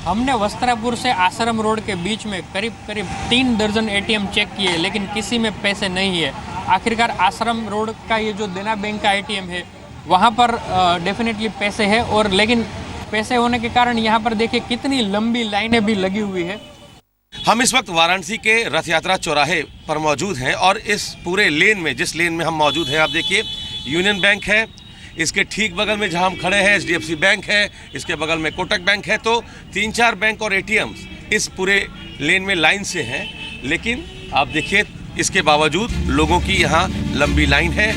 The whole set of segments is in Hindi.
हमने वस्त्रापुर से आश्रम रोड के बीच में करीब 3 दर्जन एटीएम चेक किए, लेकिन किसी में पैसे नहीं है। आखिरकार आश्रम रोड का ये जो देना बैंक का एटीएम है वहाँ पर डेफिनेटली पैसे है, और लेकिन पैसे होने के कारण यहाँ पर देखिए कितनी लंबी लाइनें भी लगी हुई है। हम इस वक्त वाराणसी के रथ यात्रा चौराहे पर मौजूद हैं और इस पूरे लेन में, जिस लेन में हम मौजूद हैं, आप देखिए यूनियन बैंक है, इसके ठीक बगल में जहां हम खड़े हैं एचडीएफसी बैंक है, इसके बगल में कोटक बैंक है। तो 3-4 बैंक और एटीएम्स इस पूरे लेन में लाइन से हैं, लेकिन आप देखिए इसके बावजूद लोगों की यहां लंबी लाइन है।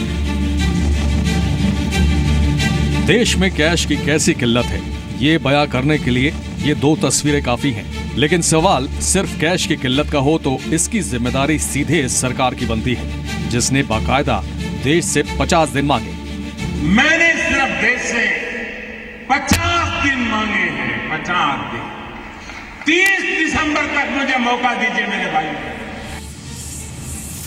देश में कैश की कैसी किल्लत है, ये बयां करने के लिए ये 2 तस्वीरें काफी हैं। लेकिन सवाल सिर्फ कैश की किल्लत का हो तो इसकी जिम्मेदारी सीधे सरकार की बनती है, जिसने बाकायदा देश से 50 दिन मांगे। मैंने सिर्फ देश से 50 दिन मांगे हैं, 50 दिन। 30 दिसंबर तक मुझे मौका दीजिए मेरे भाई।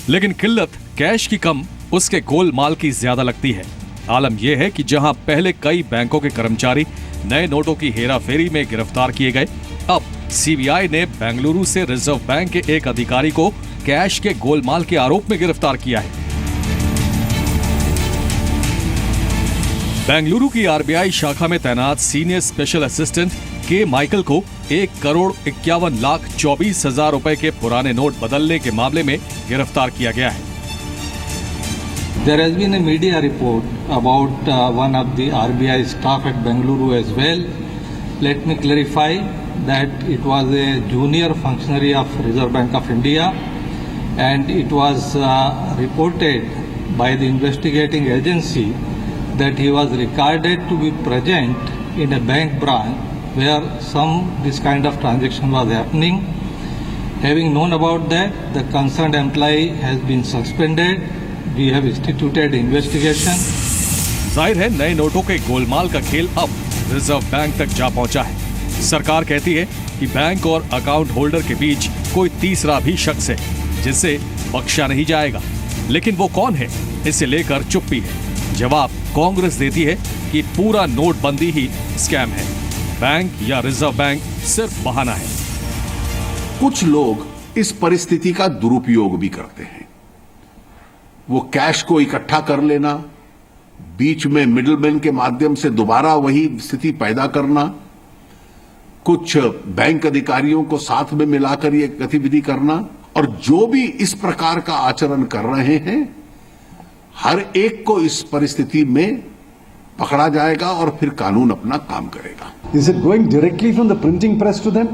लेकिन किल्लत कैश की कम, उसके गोलमाल की ज्यादा लगती है। आलम यह है कि जहां पहले कई बैंकों के कर्मचारी नए नोटों की हेराफेरी में गिरफ्तार किए गए, अब सीबीआई ने बेंगलुरु से रिजर्व बैंक के एक अधिकारी को कैश के गोलमाल के आरोप में गिरफ्तार किया है। बेंगलुरु की आरबीआई शाखा में तैनात सीनियर स्पेशल असिस्टेंट के माइकल को 1,51,24,000 रुपए के पुराने नोट बदलने के मामले में गिरफ्तार किया गया है। There has been a media report about one of the RBI staff at Bengaluru as well. Let me clarify that it was a junior functionary of Reserve Bank of India, and it was reported by the investigating agency that he was recorded to be present in a bank branch where this kind of transaction was happening. Having known about that, the concerned employee has been suspended. We have instituted investigation. जाहिर है नए नोटों के गोलमाल का खेल अब रिजर्व बैंक तक जा पहुंचा है। सरकार कहती है कि बैंक और अकाउंट होल्डर के बीच कोई तीसरा भी शख्स है जिसे बख्शा नहीं जाएगा, लेकिन वो कौन है, इसे लेकर चुप्पी है। जवाब कांग्रेस देती है कि पूरा नोटबंदी ही स्कैम है, बैंक या रिजर्व बैंक सिर्फ बहाना है। कुछ लोग इस परिस्थिति का दुरुपयोग भी करते हैं। वो कैश को इकट्ठा कर लेना, बीच में मिडलमैन के माध्यम से दोबारा वही स्थिति पैदा करना, कुछ बैंक अधिकारियों को साथ में मिलाकर ये गतिविधि करना, और जो भी इस प्रकार का आचरण कर रहे हैं हर एक को इस परिस्थिति में पकड़ा जाएगा और फिर कानून अपना काम करेगा। Is it going directly from the printing press to them?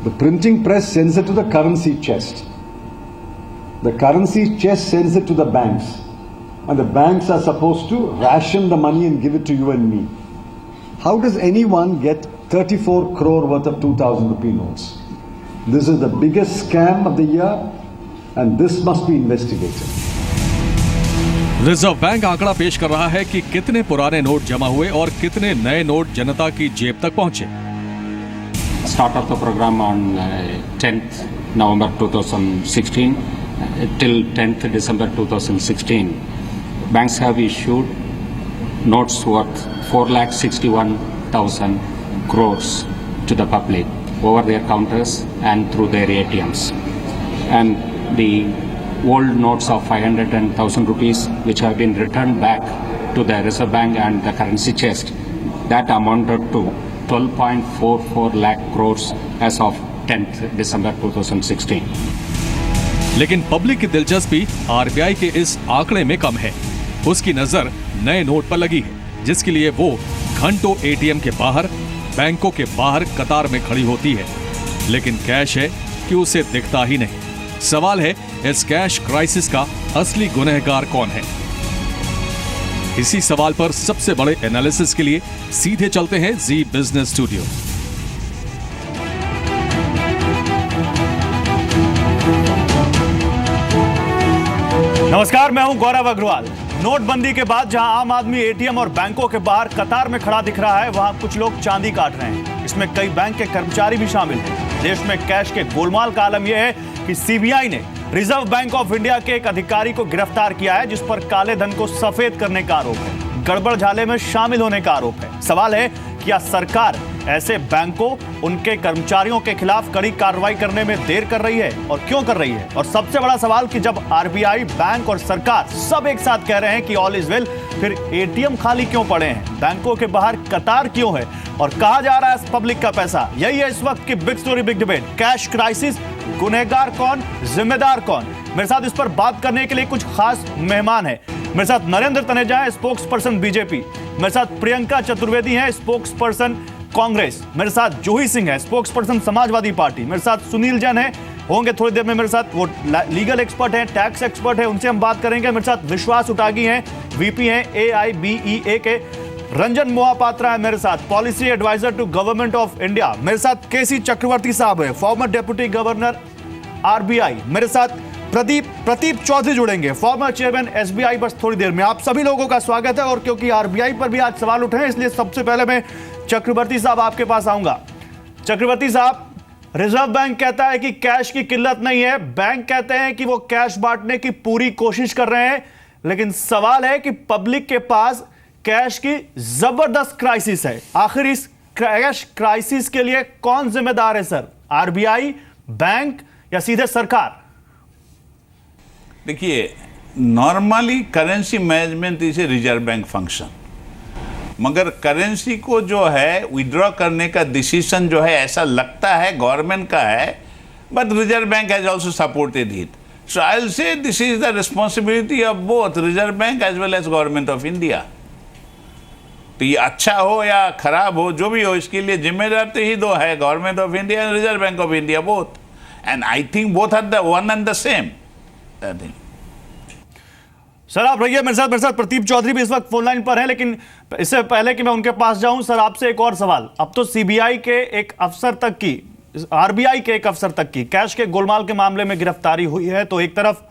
The printing press sends it to the currency chest. The currency chest sends it to the banks, and the banks are supposed to ration the money and give it to you and me. How does anyone get 34 crore worth of 2,000 rupee notes? This is the biggest scam of the year, and this must be investigated. Reserve bank आंकड़ा पेश कर रहा है कि कितने पुराने नोट जमा हुए और कितने नए नोट जनता की जेब तक पहुंचे। Start of the program on 10th November 2016 till 10th December 2016. Banks have issued notes worth 4,61,000 crores to the public over their counters and through their ATMs. And the old notes of 500 and 1,000 rupees which have been returned back to the Reserve Bank and the currency chest, that amounted to 12.44 lakh crores as of 10th December 2016. लेकिन पब्लिक की दिलचस्पी आरबीआई के इस आंकड़े में कम है। उसकी नजर नए नोट पर लगी है, जिसके लिए वो घंटों एटीएम के बाहर, बैंकों के बाहर कतार में खड़ी होती है, लेकिन कैश है कि उसे दिखता ही नहीं। सवाल है इस कैश क्राइसिस का असली गुनहगार कौन है? इसी सवाल पर सबसे बड़े एनालिसिस के लिए सीधे चलते हैं जी बिजनेस स्टूडियो। नमस्कार, मैं हूं गौरव अग्रवाल। नोटबंदी के बाद जहां आम आदमी एटीएम और बैंकों के बाहर कतार में खड़ा दिख रहा है, वहां कुछ लोग चांदी काट रहे हैं। इसमें कई बैंक के कर्मचारी भी शामिल हैं। देश में कैश के गोलमाल का आलम यह है कि सीबीआई ने रिजर्व बैंक ऑफ इंडिया के एक अधिकारी को गिरफ्तार किया है, जिस पर काले धन को सफेद करने का आरोप है। गड़बड़ झाले में शामिल होने का आरोप है। सवाल है क्या सरकार ऐसे बैंकों, उनके कर्मचारियों के खिलाफ कड़ी कार्रवाई करने में देर कर रही है और क्यों कर रही है? और सबसे बड़ा सवाल कि जब आरबीआई, बैंक और सरकार सब एक साथ कह रहे हैं कि ऑल इज वेल, फिर एटीएम खाली क्यों पड़े हैं? बैंकों के बाहर कतार क्यों है? और कहां जा रहा है पब्लिक का पैसा? यही है इस वक्त की big story, big debate. Cash crisis, गुनहगार कौन, जिम्मेदार कौन? मेरे साथ इस पर बात करने के लिए कुछ खास मेहमान हैं। मेरे साथ नरेंद्र तनेजा है, स्पोक्स पर्सन बीजेपी। मेरे साथ प्रियंका चतुर्वेदी है, स्पोक्स पर्सन कांग्रेस। मेरे साथ जूही सिंह है, स्पोक्स पर्सन समाजवादी पार्टी। मेरे साथ सुनील जैन है, होंगे थोड़ी देर में मेरे साथ, वो लीगल एक्सपर्ट हैं, टैक्स एक्सपर्ट है, उनसे हम बात करेंगे। मेरे साथ विश्वास उटागी हैं, वीपी हैं AIBEA के। रंजन मोहापात्रा है मेरे साथ, policy adviser to government of India. मेरे साथ KC चक्रवर्ती साहब है, फॉर्मर डेप्यूटी गवर्नर RBI। मेरे साथ प्रदीप चौधरी जुड़ेंगे, फॉर्मर चेयरमैन SBI। बस थोड़ी देर में आप सभी लोगों का स्वागत है। और क्योंकि RBI पर भी आज सवाल उठे हैं, इसलिए सबसे पहले मैं चक्रवर्ती साहब आपके पास आऊंगा। चक्रवर्ती साहब, रिजर्व बैंक कहता है कि कैश की किल्लत नहीं है, बैंक कहते हैं कि वो कैश बांटने की पूरी कोशिश कर रहे हैं, लेकिन सवाल है कि पब्लिक के पास कैश की जबरदस्त क्राइसिस है। आखिर इस कैश क्राइसिस के लिए कौन जिम्मेदार है सर? RBI, बैंक या सीधे सरकार? देखिए, normally currency management is a reserve bank function, मगर करेंसी को जो है विड्रॉ करने का डिसीजन जो है ऐसा लगता है गवर्नमेंट का है, but Reserve Bank has also supported it. So I will say this is the responsibility of both Reserve Bank as well as government of India. तो ये अच्छा हो या खराब हो, जो भी हो, इसके लिए जिम्मेदार तो ही दो है, government of India and Reserve Bank of India both. And I think both are the one and the same. Sir आप रहिए मेरे साथ प्रदीप चौधरी भी इस वक्त फोन लाइन पर है, लेकिन इससे पहले कि मैं उनके पास जाऊं, सर आपसे एक और सवाल। अब तो CBI के एक अफसर तक की, RBI के एक अफसर तक की कैश के गोलमाल के मामले में गिरफ्तारी हुई है, तो एक तरफ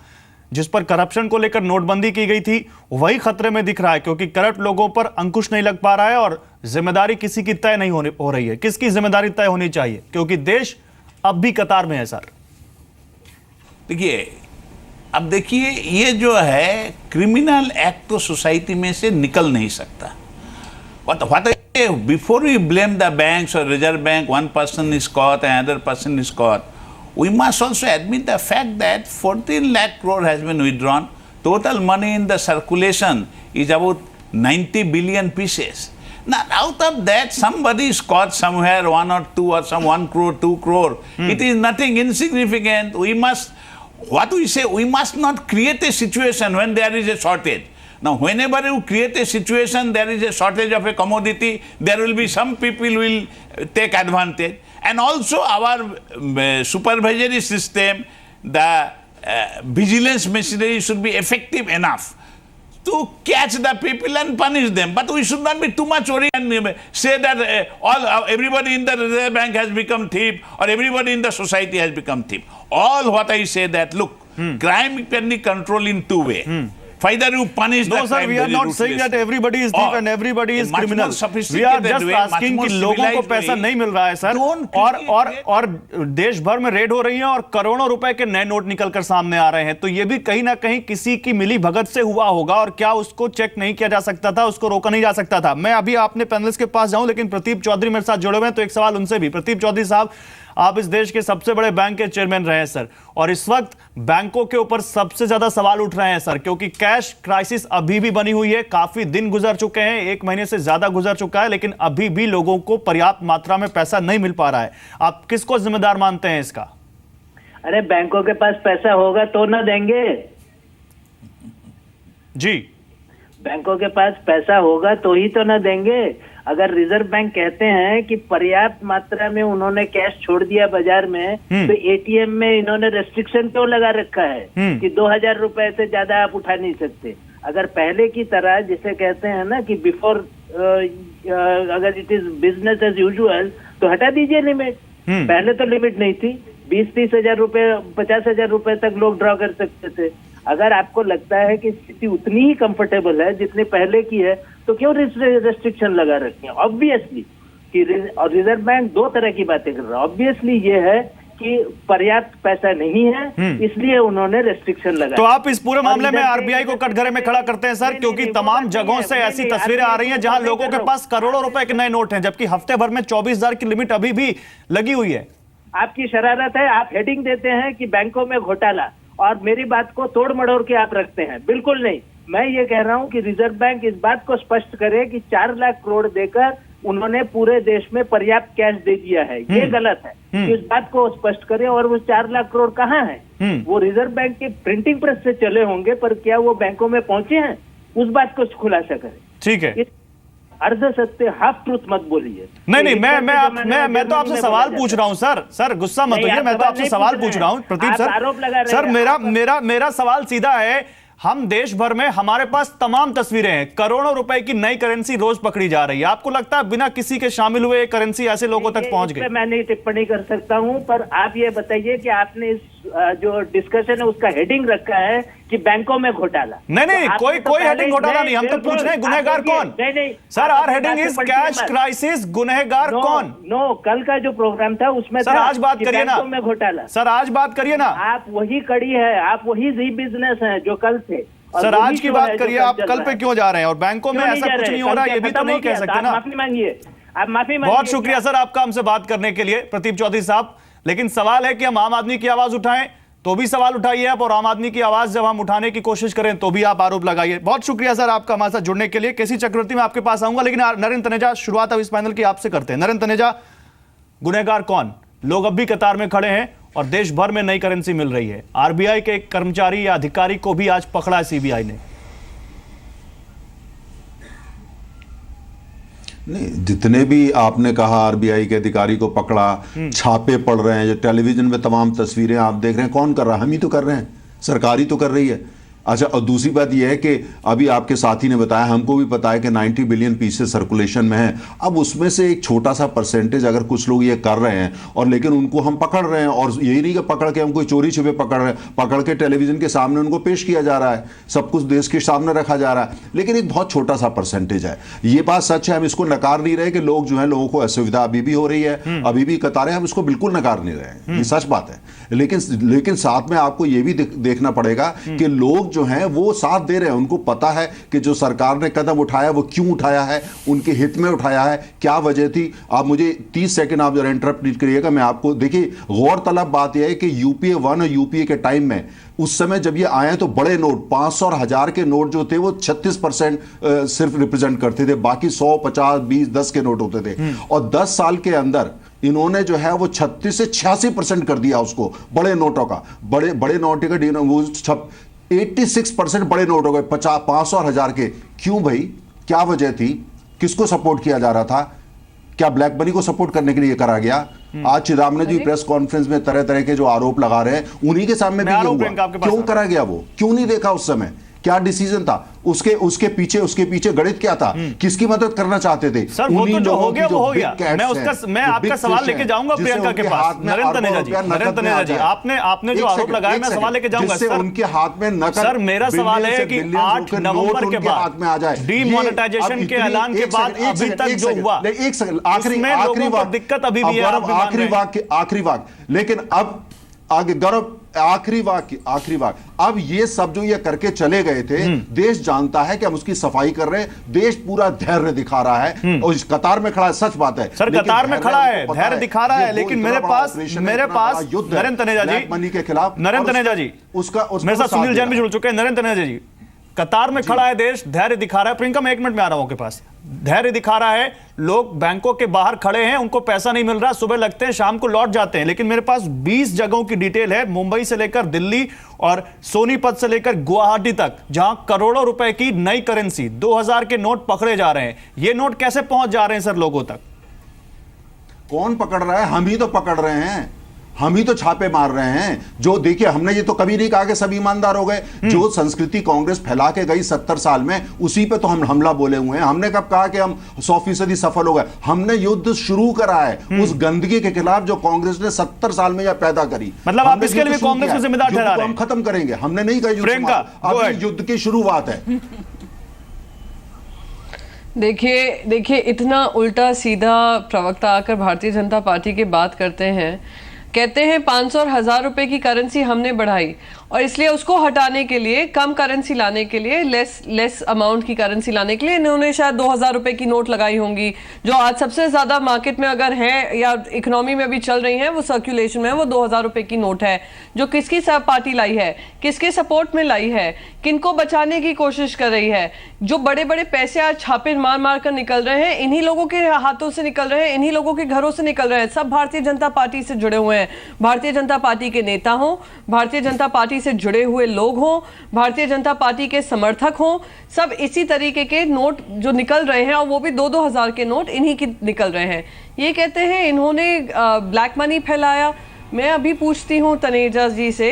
जिस पर करप्शन को लेकर नोटबंदी की गई थी वही खतरे में दिख रहा है, क्योंकि करप्ट लोगों पर अंकुश नहीं लग पा रहा है और जिम्मेदारी किसी की तय नहीं हो रही है। किसकी जिम्मेदारी तय होनी चाहिए, क्योंकि देश अब भी कतार में है सर? देखिए, अब देखिए, ये जो है क्रिमिनल एक्ट तो सोसाइटी में से निकल नहीं सकता। Before we blame the banks और Reserve Bank, one person is caught and another person is caught, we must also admit the fact that 14 lakh crore has been withdrawn. Total money in the circulation is about 90 billion pieces. Now, out of that, somebody is caught somewhere, 1 or 2 or some 1 crore, 2 crore. It is nothing insignificant. We must, what we say, we must not create a situation when there is a shortage. Now, whenever you create a situation, there is a shortage of a commodity, there will be some people will take advantage. And also our supervisory system, the vigilance machinery should be effective enough to catch the people and punish them. But we should not be too much worried and say that everybody in the Reserve Bank has become thief or everybody in the society has become thief. All what I say that, look, crime can be controlled in two ways. Either you punish the crime. No, sir, we are not saying that everybody is thief and everybody is criminal. We are just asking कि लोगों को पैसा नहीं मिल रहा है सर, और देश भर में रेड हो रही है और करोड़ों रुपए के नए नोट निकलकर सामने आ रहे हैं, तो ये भी कहीं ना कहीं किसी की मिली भगत से हुआ होगा, और क्या उसको चेक नहीं किया जा सकता था, उसको रोका नहीं जा सकता था? मैं अभी आपने पैनलिस्ट के पास जाऊं, लेकिन प्रदीप चौधरी मेरे साथ जुड़े हुए हैं, तो एक सवाल उनसे भी। प्रदीप चौधरी साहब, आप इस देश के सबसे बड़े बैंक के चेयरमैन रहे हैं सर, और इस वक्त बैंकों के ऊपर सबसे ज्यादा सवाल उठ रहे हैं सर, क्योंकि कैश क्राइसिस अभी भी बनी हुई है। काफी दिन गुजर चुके हैं, 1 महीने से ज्यादा गुजर चुका है, लेकिन अभी भी लोगों को पर्याप्त मात्रा में पैसा नहीं मिल पा रहा है। आप किसको जिम्मेदार मानते हैं इसका? अरे बैंकों के पास पैसा होगा तो ना देंगे जी, बैंकों के पास पैसा होगा तो ही तो ना देंगे। अगर रिजर्व बैंक कहते हैं कि पर्याप्त मात्रा में उन्होंने कैश छोड़ दिया बाजार में, तो एटीएम में इन्होंने रेस्ट्रिक्शन क्यों लगा रखा है कि 2000 रुपए से ज्यादा आप उठा नहीं सकते? अगर पहले की तरह जिसे कहते हैं ना कि बिफोर, अगर it is business as usual, तो हटा दीजिए लिमिट। पहले तो लिमिट नहीं थी, 20-30 हजार रुपए, 50 हजार रुपए तक लोग ड्रॉ कर सकते थे। अगर आपको लगता है कि स्थिति उतनी ही कंफर्टेबल है जितनी पहले की है, तो क्यों रेस्ट्रिक्शन लगा रखे हैं? ऑब्वियसली कि और रिजर्व बैंक 2 तरह की बातें कर रहा है। ऑब्वियसली ये है कि पर्याप्त पैसा नहीं है, इसलिए उन्होंने रेस्ट्रिक्शन लगाया। तो आप इस पूरे मामले में आरबीआई को कटघरे में खड़ा करते हैं सर, क्योंकि तमाम जगहों से ऐसी तस्वीरें आ रही हैं जहां लोगों के पास करोड़ों रुपए के नए नोट हैं, जबकि हफ्ते भर में 24,000 की लिमिट अभी भी लगी हुई है। आपकी शरारत है, आप हेडिंग देते हैं कि बैंकों में घोटाला, और मेरी बात को तोड़ मड़ोड़ के आप रखते हैं। बिल्कुल नहीं, मैं ये कह रहा हूं कि रिजर्व बैंक इस बात को स्पष्ट करे कि 4 लाख करोड़ देकर उन्होंने पूरे देश में पर्याप्त कैश दे दिया है, ये गलत है। इस बात को स्पष्ट करें। और वो 4 लाख करोड़ कहाँ है? वो रिजर्व बैंक के प्रिंटिंग प्रेस से चले होंगे, पर क्या वो बैंकों में पहुंचे हैं? उस बात को खुलासा करें। ठीक है, अर्ध सत्य, हाफ ट्रुथ मत बोलिए। नहीं, मैं तो आपसे सवाल पूछ रहा हूं सर, गुस्सा मत होइए, मैं तो आपसे सवाल पूछ रहा हूं प्रदीप सर। आरोप लगा रहे हैं। सर मेरा सवाल सीधा है, हम देश भर में हमारे पास तमाम तस्वीरें हैं, करोड़ों रुपए की नई करेंसी रोज पकड़ी जा रही है। आपको लगता है बिना किसी के शामिल हुए करेंसी ऐसे लोगों तक पहुंच गई? मैं नहीं टिप्पणी कर सकता हूं, पर आप ये बताइए कि आपने इस जो डिस्कशन है उसका हेडिंग रखा है कि बैंकों में घोटाला। नहीं, कोई हेडिंग घोटाला नहीं, हम तो पूछ रहे हैं गुनहगार कौन? नहीं sir, our heading is cash crisis, गुनहगार कौन? नो, कल का जो प्रोग्राम था उसमें सर आज बात करिए ना, में घोटाला। सर आज बात करिए ना, आप वही कड़ी है, आप वही जी बिजनेस है जो कल थे। सर आज की बात करिए, आप कल पे क्यों जा रहे हैं? और बैंकों में ऐसा कुछ नहीं हो रहा, ये भी तो नहीं कह सकते ना। माफी मांगिए, आप माफी मांगिए। बहुत शुक्रिया सर आपका हमसे बात करने के लिए प्रदीप चौधरी साहब। लेकिन सवाल है कि हम आम आदमी की आवाज उठाएं तो भी सवाल उठाइए आप, और आम आदमी की आवाज जब हम उठाने की कोशिश करें तो भी आप आरोप लगाइए। बहुत शुक्रिया सर आपका हमारे साथ जुड़ने के लिए। केसी चक्रवर्ती मैं आपके पास आऊंगा, लेकिन नरेंद्र तनेजा, शुरुआत अब इस पैनल की आपसे करते हैं। नरेंद्र तनेजा, गुनहगार कौन? लोग अब भी कतार में खड़े हैं और देश भर में नई करेंसी मिल रही है। आरबीआई के एक कर्मचारी या अधिकारी को भी आज पकड़ा है सीबीआई ने। नहीं, जितने भी आपने कहा आरबीआई के अधिकारी को पकड़ा, छापे पड़ रहे हैं, जो टेलीविजन में तमाम तस्वीरें आप देख रहे हैं, कौन कर रहा है? हम ही तो कर रहे हैं, सरकार ही तो कर रही है। अच्छा, और दूसरी बात यह है कि अभी आपके साथी ने बताया, हमको भी पता है कि 90 बिलियन पीसेस सर्कुलेशन में है। अब उसमें से एक छोटा सा परसेंटेज अगर कुछ लोग ये कर रहे हैं, और लेकिन उनको हम पकड़ रहे हैं, और यही नहीं कि पकड़ के हम कोई चोरी छुपे पकड़ रहे हैं, पकड़ के टेलीविजन के सामने उनको पेश किया जा रहा है, सब कुछ देश के सामने रखा जा रहा है, लेकिन एक बहुत छोटा सा परसेंटेज है। ये बात सच है, हम इसको नकार नहीं रहे कि लोग जो है, लोगों को असुविधा अभी भी हो रही है, अभी भी कतारें, हम इसको बिल्कुल नकार नहीं रहे, ये सच बात है। लेकिन साथ में आपको ये भी देखना पड़ेगा कि लोग जो हैं वो साथ दे रहे हैं, उनको पता है कि जो सरकार ने कदम उठाया वो क्यों उठाया है, उनके हित में उठाया है, क्या वजह थी। आप मुझे 30 सेकंड आप जरा इंटरप्ट करिएगा, मैं आपको, देखिए गौरतलब बात यह है कि यूपीए 1 और यूपीए के टाइम में, उस समय जब ये आए तो बड़े नोट 500 और 1000 के नोट जो थे वो 36% सिर्फ रिप्रेजेंट करते थे, बाकी 100, 50, 20, 10 के नोट होते थे। और 10 साल के अंदर इन्होंने जो है वो 36 से 86% कर दिया उसको, बड़े नोटों का, बड़े नोट का 86% बड़े नोट हो गए, 50, 500 और 1000 के। क्यों भाई, क्या वजह थी? किसको सपोर्ट किया जा रहा था? क्या ब्लैक मनी को सपोर्ट करने के लिए करा गया? आज चिदम्बरम जी प्रेस कॉन्फ्रेंस में तरह तरह के जो आरोप लगा रहे हैं, उन्हीं के सामने भी ये हुआ। क्यों करा गया? वो क्यों नहीं देखा उस समय? क्या डिसीजन था उसके पीछे गणित क्या था? किसकी मदद करना चाहते थे? सर वो तो जो हो गया वो हो गया। मैं आपका सवाल लेके जाऊंगा प्रियंका के पास। नरेंद्र तनेजा जी, आपने जो आरोप लगाया, मैं सवाल लेके जाऊंगा सर। उनके हाथ में नकद, सर मेरा सवाल है कि 8 नवंबर के बाद में आ जाए, डीमोनेटाइजेशन के ऐलान के बाद अभी तक जो हुआ, आखिरी बात, दिक्कत अभी भी है, आखिरी वाक्य, लेकिन अब आगे गौरव, आखिरी वाक्य, अब ये सब जो ये करके चले गए थे, देश जानता है कि हम उसकी सफाई कर रहे हैं, देश पूरा धैर्य दिखा रहा है और इस कतार में खड़ा है, सच बात है सर, कतार में खड़ा है, धैर्य दिखा रहा है, लेकिन मेरे पास नरेंद्र तनेजा जी, मनी के खिलाफ, नरेंद्र तनेजा जी, उसका मेरे साथ सुनील जैन भी जुड़ चुके हैं। नरेंद्र तनेजा जी, कतार में खड़ा है देश, धैर्य दिखा रहा है। प्रियंका, मैं 1 मिनट में आ रहा हूं आपके पास। धैर्य दिखा रहा है, लोग बैंकों के बाहर खड़े हैं, उनको पैसा नहीं मिल रहा, सुबह लगते हैं, शाम को लौट जाते हैं। लेकिन मेरे पास 20 जगहों की डिटेल है, मुंबई से लेकर दिल्ली और सोनीपत से लेकर गुवाहाटी तक, जहां करोड़ों रुपए की नई करेंसी, 2000 के नोट पकड़े जा रहे हैं। ये नोट कैसे पहुंच जा रहे हैं सर लोगों तक? कौन पकड़ रहा है? हम ही तो पकड़ रहे हैं, हम ही तो छापे मार रहे हैं। जो देखिए, हमने ये तो कभी नहीं कहा कि सब ईमानदार हो गए। जो संस्कृति कांग्रेस फैला के गई 70 साल में, उसी पे तो हम हमला बोले हुए हैं। हमने कब कहा कि हम 100% सफल हो गए? हमने युद्ध शुरू करा है उस गंदगी के खिलाफ जो कांग्रेस ने 70 साल में यह पैदा करी। मतलब आप इसके लिए कांग्रेस को जिम्मेदार ठहरा रहे हैं? हम खत्म करेंगे, हमने नहीं कहा युद्ध की शुरुआत है। देखिए इतना उल्टा सीधा प्रवक्ता आकर भारतीय जनता पार्टी की बात करते हैं कहते हैं 500 और 1000 रुपए की करेंसी हमने बढ़ाई और इसलिए उसको हटाने के लिए, कम करेंसी लाने के लिए, लेस अमाउंट की करेंसी लाने के लिए इन्होंने शायद 2000 रुपए की नोट लगाई होंगी, जो आज सबसे ज्यादा मार्केट में अगर है या इकोनॉमी में भी चल रही है, वो सर्कुलेशन में है, वो 2000 रुपए की नोट है। जो किसकी पार्टी लाई है, किसके सपोर्ट में लाई है, किनको बचाने की कोशिश कर रही है? जो बड़े बड़े पैसे आज छापे मार मार कर निकल रहे हैं, इन्हीं लोगों के हाथों से निकल रहे हैं, इन्हीं लोगों के घरों से निकल रहे हैं। सब भारतीय जनता पार्टी से जुड़े हुए हैं। भारतीय जनता पार्टी के नेता हों, भारतीय जनता पार्टी से जुड़े हुए लोग हों, भारतीय जनता पार्टी के समर्थक हों, सब इसी तरीके के नोट जो निकल रहे हैं, और वो भी 2-2 हज़ार के नोट इन्हीं के निकल रहे हैं। ये कहते हैं इन्होंने ब्लैक मनी फैलाया। मैं अभी पूछती हूँ तनेजा जी से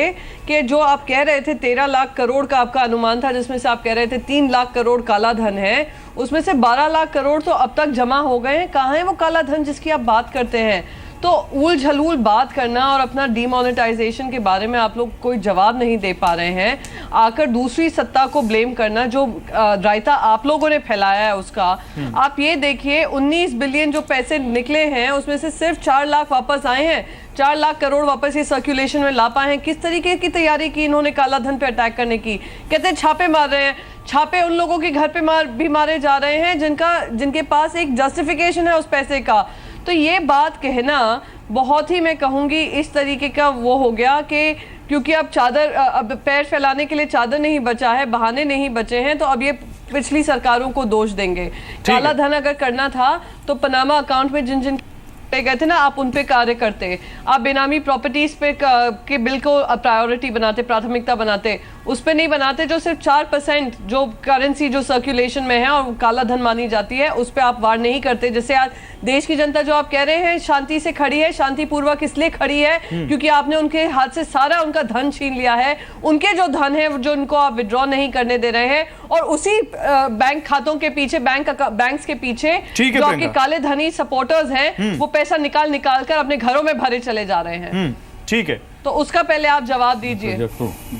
कि जो आप कह रहे थे 13 लाख करोड़ का आपका अनुमान था, जिसमें से आप कह रहे थे 3 लाख करोड़ काला धन है, उसमें से 12 लाख करोड़ तो अब तक जमा हो गए हैं। कहाँ है वो काला धन जिसकी आप बात करते हैं? तो उल झलूल बात करना और अपना डीमोनेटाइजेशन के बारे में आप लोग कोई जवाब नहीं दे पा रहे हैं, आकर दूसरी सत्ता को ब्लेम करना, जो रायता आप लोगों ने फैलाया है उसका। आप ये देखिए 19 बिलियन जो पैसे निकले हैं, उसमें से सिर्फ 4 लाख वापस आए हैं। 4 लाख करोड़ वापस ये सर्कुलेशन में ला पाए हैं। किस तरीके की तैयारी की इन्होंने काला धन पे अटैक करने की? कहते हैं छापे मार रहे हैं। छापे उन लोगों के घर पे भी मारे जा रहे हैं जिनके पास एक जस्टिफिकेशन है उस पैसे का। तो ये बात कहना बहुत ही, मैं कहूँगी, इस तरीके का वो हो गया कि क्योंकि अब पैर फैलाने के लिए चादर नहीं बचा है, बहाने नहीं बचे हैं, तो अब ये पिछली सरकारों को दोष देंगे। काला धन अगर करना था तो पनामा अकाउंट में जिन गए थे ना, आप उन पे कार्य करते। आप बेनामी प्रॉपर्टीज पे के बिल को प्रायोरिटी बनाते, प्राथमिकता बनाते, उस पे नहीं बनाते। जो सिर्फ 4% जो करेंसी जो सर्कुलेशन में है और काला धन मानी जाती है, उस पे आप वार नहीं करते। जैसे आज देश की जनता जो आप कह रहे हैं शांति से खड़ी है, शांतिपूर्वक इसलिए खड़ी है क्योंकि आपने उनके हाथ से सारा उनका धन छीन लिया है। उनके जो धन है जो उनको आप विड्रॉ नहीं करने दे रहे हैं, और उसी बैंक खातों के पीछे, बैंक्स के पीछे जो आपके काले धनी सपोर्टर्स हैं, वो पैसा निकाल कर अपने घरों में भरे चले जा रहे हैं। ठीक है, तो उसका पहले आप जवाब दीजिए।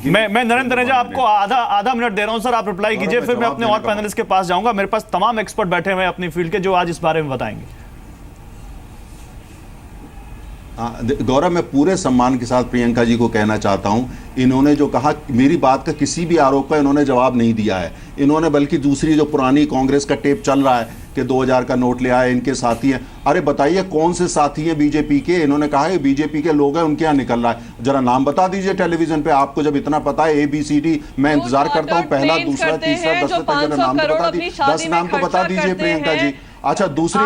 मैं नरेंद्र तनेजा आपको आधा मिनट दे रहा हूं सर, आप रिप्लाई कीजिए, फिर मैं अपने और पैनलिस्ट के पास जाऊंगा। मेरे पास तमाम एक्सपर्ट बैठे हुए हैं अपनी फील्ड के, जो आज इस बारे में बताएंगे। गौरव, मैं पूरे सम्मान के साथ प्रियंका जी को कहना चाहता हूं, इन्होंने जो कहा, मेरी बात का किसी भी आरोप का इन्होंने जवाब नहीं दिया है। इन्होंने बल्कि दूसरी जो पुरानी कांग्रेस का टेप चल रहा है कि 2000 का नोट ले आए, इनके साथी हैं। अरे बताइए कौन से साथी हैं बीजेपी के? इन्होंने कहा है बीजेपी के लोग हैं, उनके यहाँ निकल रहा है। जरा नाम बता दीजिए टेलीविजन पे, आपको जब इतना पता है ABCD। मैं इंतजार करता हूँ पहला, दूसरा, तीसरा, 10 जरा नाम तो बता दीजिए, 10 नाम तो बता दीजिए प्रियंका जी। अच्छा, दूसरी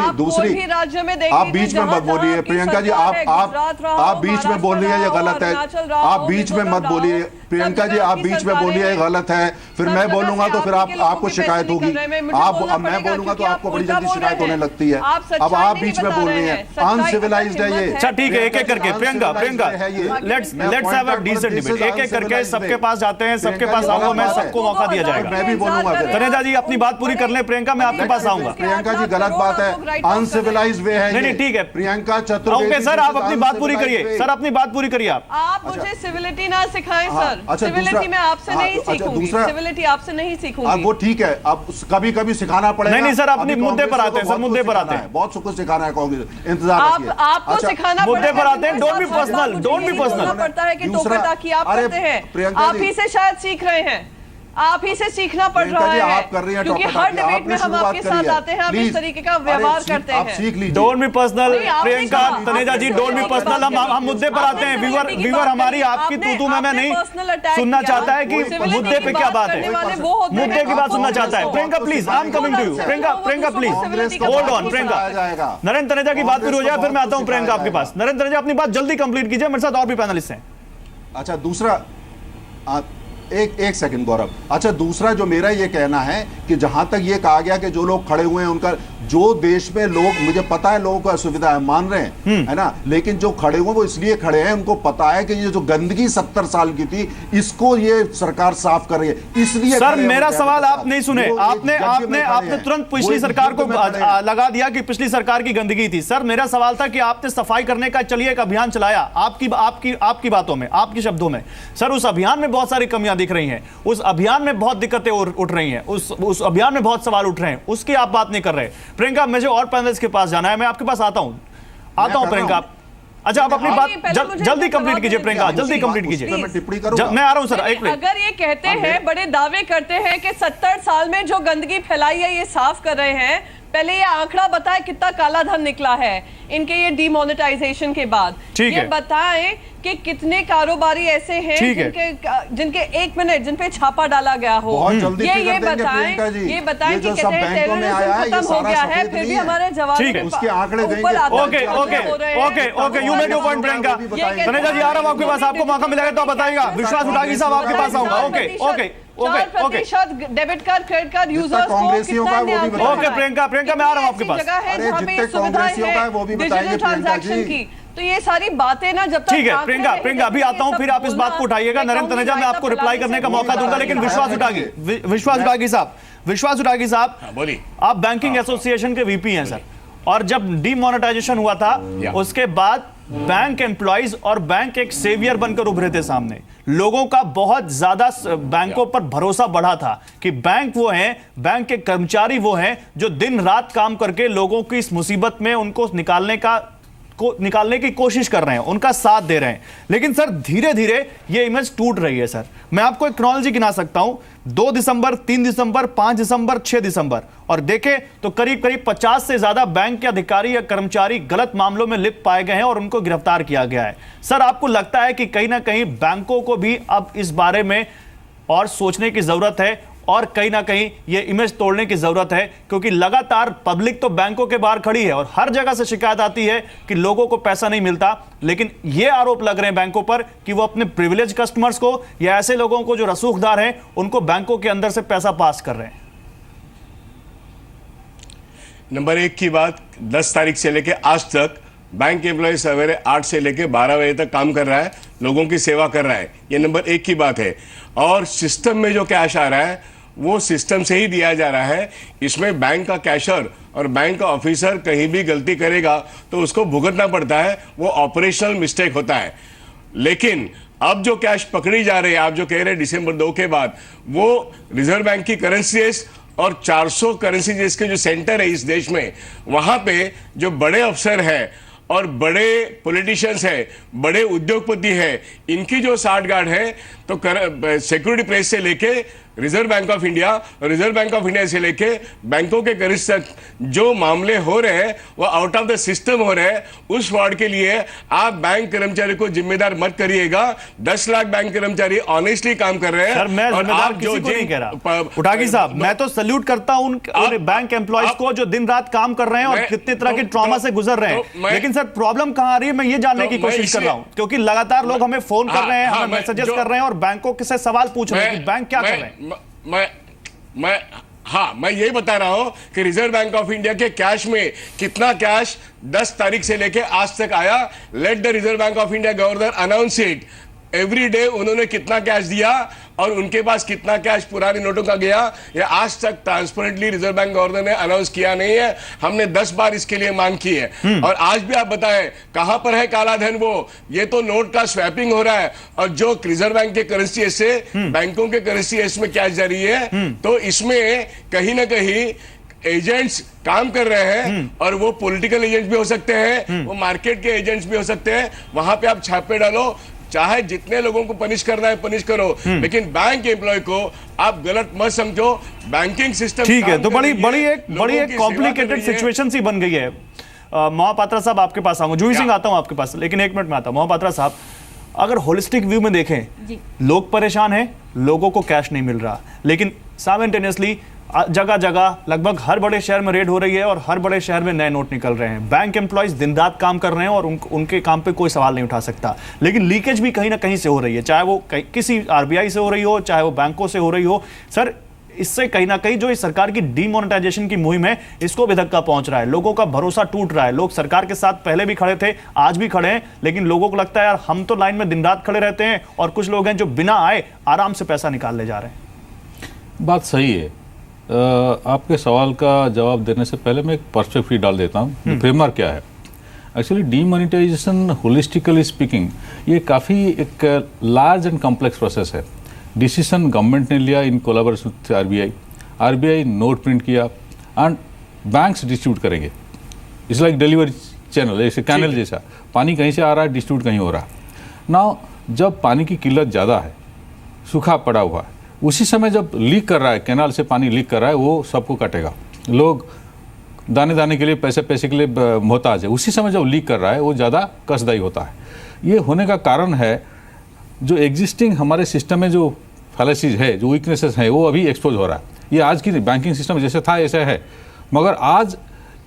आप बीच में मत बोलिए प्रियंका जी, आप बीच में बोल रही है, ये गलत है। आप बीच में मत बोलिए प्रियंका जी, आप बीच में बोलिए, ये गलत है। फिर मैं बोलूंगा तो फिर आपको शिकायत होगी। मैं बोलूंगा तो आपको बड़ी जल्दी शिकायत होने लगती है। अब आप बीच में बोल रही हैं, अनसिविलाइज्ड है ये। अच्छा ठीक है, एक एक करके Priyanka let's have a decent debate. एक एक करके सबके पास जाते हैं, सबके पास आऊंगा मैं, सबको मौका दिया जाएगा। मैं भी बोलूंगा। तनेजा जी अपनी बात पूरी कर लें, प्रियंका मैं आपके पास आऊंगा। प्रियंका जी गलत बात है, अनसिविलाइज्ड वे है। नहीं ठीक है प्रियंका चतुर्वेदी। ओके सर, आप अपनी बात पूरी करिए। सर अपनी बात पूरी करिए। आप मुझे सिविलिटी ना सिखाएं सर। सिविलिटी मैं आपसे नहीं सीखूंगी, सिविलिटी आपसे नहीं सीखूंगी। वो ठीक है, अब कभी कभी सिखाना पड़ेगा। नहीं सर, अपने मुद्दे पर आते हैं सर, मुद्दे पर आते हैं। बहुत कुछ सिखाना है कांग्रेस, इंतजार रखिए। आपको सिखाना मुद्दे पर आते हैं, don't be personal, don't be personal. पड़ता है कि टोका टाकी आप करते हैं, आप ही से शायद सीख रहे हैं, आप ही से सीखना पड़ रहा है, आप कर रही हैं, क्योंकि हर डिबेट में हम आपके साथ आते हैं, आप इस तरीके का व्यवहार करते हैं। आप सीख लीजिए। Don't be personal Priyanka, Taneja ji don't be personal. हम मुद्दे पर आते हैं। व्यूअर हमारी आपकी तू मैं नहीं सुनना चाहता है कि मुद्दे पे क्या बात है, मुद्दे की बात सुनना चाहता है। Priyanka please, I am coming to you. Priyanka please hold on. Priyanka, Narendra Taneja की बात पूरी हो जाए फिर मैं आता हूं प्रियंका आपके पास। नरेंद्र तनेजा अपनी बात जल्दी कंप्लीट कीजिए, मेरे साथ और भी पैनलिस्ट हैं। अच्छा दूसरा, एक सेकंड गौरव। अच्छा दूसरा जो मेरा ये कहना है कि जहां तक ये कहा गया कि जो लोग खड़े हुए हैं उनका, जो देश में लोग, मुझे पता है लोगों को असुविधा है, मान रहे हैं, है ना, लेकिन जो खड़े हुए वो इसलिए खड़े हैं, उनको पता है कि ये जो गंदगी 70 साल की थी, इसको ये सरकार साफ कर रही है, इसलिए। सर मेरा सवाल आप नहीं सुने, आपने तुरंत पिछली सरकार को लगा दिया कि पिछली सरकार की गंदगी थी। सर मेरा सवाल था कि आपने सफाई करने का चलिए एक अभियान चलाया, आपकी बातों में, आपके शब्दों में। सर उस अभियान में बहुत सारी कमियां दिख रही हैं, उस अभियान में बहुत दिक्कतें उठ रही हैं, उस अभियान में बहुत सवाल उठ रहे हैं, उसकी आप बात नहीं कर रहे। प्रियंका, मुझे और पैनलिस्ट के पास जाना है, मैं आपके पास आता हूं प्रियंका। अच्छा, आप अपनी बात पहले मुझे जल्दी कंप्लीट जवाब कीजिए देने प्रियंका, दीजिए। जल्दी कंप्लीट कीजिए। मैं टिप्पणी करूंगा। मैं आ रहा हूं सर, एक मिनट। अगर ये कहते हैं, बड़े दावे करते हैं कि 70 साल में जो गंदगी फैलाई है ये साफ कर रहे हैं, पहले ये आंकड़ा बताएं कितना काला धन निकला है इनके ये डीमोनेटाइजेशन के बाद। ठीक ये है। बताएं कि कितने कारोबारी ऐसे हैं जिनके 1 मिनट जिन पे छापा डाला गया हो। बहुत जल्दी ये फिगर देंगे प्रियंका जी। ये बताएं ये कि जो सब कितने बैंकों में आया है, ये खत्म हो सारा गया है, सफेद फिर भी नहीं है। हमारे जवाब ठीक है, उसके आंकड़े देंगे। Okay, you make your point Priyanka. Taneja ji आ रहा हूं आपके पास, आपको मौका मिलेगा तो आप बताइएगा। विश्वास उटागी साहब आपके पास आऊंगा। Okay, 4% debit card credit card users को कांग्रेसियों का कितना वो भी न्याय ओके प्रियंका, मैं आ रहा हूं आपके पास। जगह है अरे जहाँ पे ये जितने सुविधाएं कांग्रेसियों का है वो भी हैं बताइए डिजिटल प्रियंका ट्रांजैक्शन जी। की, तो ये सारी बातें ना जब तक ठीक है आंकड़े प्रियंका, रहेंगे, अभी आता हूं, फिर आप इस बात को उठाइएगा। नरेंद्र तनेजा, मैं आपको रिप्लाई करने का मौका दूंगा, लेकिन विश्वास उटागी साहब, बोलिए। आप बैंकिंग एसोसिएशन के वीपी हैं सर, और जब डीमोनेटाइजेशन हुआ था उसके बाद बैंक एम्प्लॉइज और बैंक एक सेवियर बनकर उभरे थे सामने। लोगों का बहुत ज्यादा बैंकों पर भरोसा बढ़ा था कि बैंक वो हैं, बैंक के कर्मचारी वो हैं जो दिन रात काम करके लोगों की इस मुसीबत में उनको निकालने की कोशिश कर रहे हैं, उनका साथ दे रहे हैं। लेकिन सर धीरे धीरे ये इमेज टूट रही है सर। मैं आपको एक क्रोनोलॉजी गिना सकता हूं, 2 दिसंबर, 3 दिसंबर, 5 दिसंबर, 6 दिसंबर, और देखें तो करीब करीब 50 से ज्यादा बैंक के अधिकारी या कर्मचारी गलत मामलों में लिप्त पाए गए हैं और उनको गिरफ्तार किया गया है। सर आपको लगता है कि कहीं ना कहीं बैंकों को भी अब इस बारे में और सोचने की जरूरत है और कहीं ना कहीं ये इमेज तोड़ने की जरूरत है, क्योंकि लगातार पब्लिक तो बैंकों के बाहर खड़ी है और हर जगह से शिकायत आती है कि लोगों को पैसा नहीं मिलता, लेकिन ये आरोप लग रहे हैं बैंकों पर कि वो अपने प्रिविलेज कस्टमर्स को या ऐसे लोगों को जो रसूखदार हैं उनको बैंकों के अंदर से पैसा पास कर रहे हैं। नंबर 1 की बात, 10 तारीख से लेके आज तक बैंक एम्प्लॉय सवेरे 8 से लेके 12 बजे तक काम कर रहा है, लोगों की सेवा कर रहा है। ये नंबर 1 की बात है। और सिस्टम में जो कैश आ रहा है वो सिस्टम से ही दिया जा रहा है। इसमें बैंक का कैशर और बैंक का ऑफिसर कहीं भी गलती करेगा तो उसको भुगतना पड़ता है, वो ऑपरेशनल मिस्टेक होता है। लेकिन अब जो कैश पकड़ी जा रही है, आप जो कह रहे हैं दिसंबर 2 के बाद, वो रिजर्व बैंक की करेंसीज और 400 करेंसीज के जो सेंटर है इस देश में, वहां पे जो बड़े अफसर हैं और बड़े पॉलिटिशियंस हैं, बड़े उद्योगपति हैं, इनकी जो साठगांठ है, तो सिक्योरिटी प्रेस से लेके रिजर्व बैंक ऑफ इंडिया और रिजर्व बैंक ऑफ इंडिया से लेके बैंकों के करीब तक जो मामले हो रहे हैं वो आउट ऑफ द सिस्टम हो रहे हैं। उस फ्रॉड के लिए आप बैंक कर्मचारी को जिम्मेदार मत करिएगा। 10 लाख बैंक कर्मचारी ऑनेस्टली काम कर रहे हैं। सर मैं जिम्मेदार किसी को नहीं कह रहा। उटागी साहब, मैं तो सैल्यूट करता हूं उन बैंक एम्प्लॉयज को जो दिन रात काम कर रहे हैं और कितने तरह के ट्रॉमा से गुजर रहे हैं। लेकिन सर प्रॉब्लम कहां आ रही है, मैं ये जानने की कोशिश कर रहा हूं, क्योंकि लगातार लोग हमें फोन कर रहे हैं, हमें मैसेजेस कर रहे हैं और बैंकों से सवाल पूछ रहे हैं कि बैंक क्या कर रहे हैं। मैं यही बता रहा हूं कि रिजर्व बैंक ऑफ इंडिया के कैश में कितना कैश 10 तारीख से लेके आज तक आया। Let the reserve Bank of India governor announce it. Every day उन्होंने कितना कैश दिया और उनके पास कितना कैश पुराने नोटों का गया, ये आज तक ट्रांसपेरेंटली रिजर्व बैंक गवर्नर ने अनाउंस किया नहीं है। हमने 10 बार इसके लिए मांग की है। और आज भी आप बताएं कहां पर है काला धन। वो ये तो नोट का स्वैपिंग हो रहा है और जो रिजर्व बैंक के करेंसी से बैंकों के करेंसी में कैश जारी है, तो इसमें कहीं ना कहीं एजेंट्स काम कर रहे हैं और वो पॉलिटिकल एजेंट्स भी हो सकते हैं, वो मार्केट के एजेंट्स भी हो सकते हैं। वहां पे आप छापे डालो, चाहे जितने लोगों को पनिश करना है पनिश करो, लेकिन बैंक एम्प्लॉय को आप गलत मत समझो। बैंकिंग सिस्टम ठीक है, तो बड़ी एक कॉम्प्लिकेटेड सिचुएशन सी बन गई है। महापात्रा साहब आपके पास आऊंगा, जूही सिंह आता हूं आपके पास, लेकिन 1 मिनट में आता हूं। महापात्रा साहब, अगर होलिस्टिक व्यू में देखें, लोग परेशान हैं, लोगों को कैश नहीं मिल रहा, लेकिन साइमल्टेनियसली जगह जगह लगभग हर बड़े शहर में रेड हो रही है और हर बड़े शहर में नए नोट निकल रहे हैं। बैंक एम्प्लॉयज दिन रात काम कर रहे हैं और उनके काम पे कोई सवाल नहीं उठा सकता, लेकिन लीकेज भी कहीं ना कहीं से हो रही है, चाहे वो किसी आरबीआई से हो रही हो, चाहे वो बैंकों से हो रही हो। सर इससे कहीं ना कहीं जो इस सरकार की डीमोनेटाइजेशन की मुहिम है, इसको भी धक्का पहुंच रहा है, लोगों का भरोसा टूट रहा है। लोग सरकार के साथ पहले भी खड़े थे, आज भी खड़े हैं, लेकिन लोगों को लगता है यार हम तो लाइन में दिन रात खड़े रहते हैं और कुछ लोग हैं जो बिना आए आराम से पैसा निकाल ले जा रहे हैं। बात सही है। आपके सवाल का जवाब देने से पहले मैं एक पर्सपेक्टिव डाल देता हूँ, फ्रेमवर्क क्या है। एक्चुअली डीमोनेटाइजेशन होलिस्टिकली स्पीकिंग ये काफ़ी एक लार्ज एंड कॉम्प्लेक्स प्रोसेस है। डिसीजन गवर्नमेंट ने लिया in collaboration with RBI note print किया एंड बैंक्स डिस्ट्रीब्यूट करेंगे। इट्स लाइक डिलीवरी चैनल, जैसे कैनल जैसा पानी कहीं से आ रहा है, डिस्ट्रीब्यूट कहीं हो रहा है ना। जब पानी की किल्लत ज़्यादा है, सूखा पड़ा हुआ है, उसी समय जब लीक कर रहा है, कैनाल से पानी लीक कर रहा है, वो सबको काटेगा। लोग दाने दाने के लिए, पैसे के लिए मोहताज है। उसी समय जब लीक कर रहा है वो ज़्यादा कष्टदायी होता है। ये होने का कारण है जो एग्जिस्टिंग हमारे सिस्टम में जो फैलेसीज है, जो वीकनेसेस हैं, वो अभी एक्सपोज हो रहा है। ये आज की बैंकिंग सिस्टम जैसे था ऐसा है, मगर आज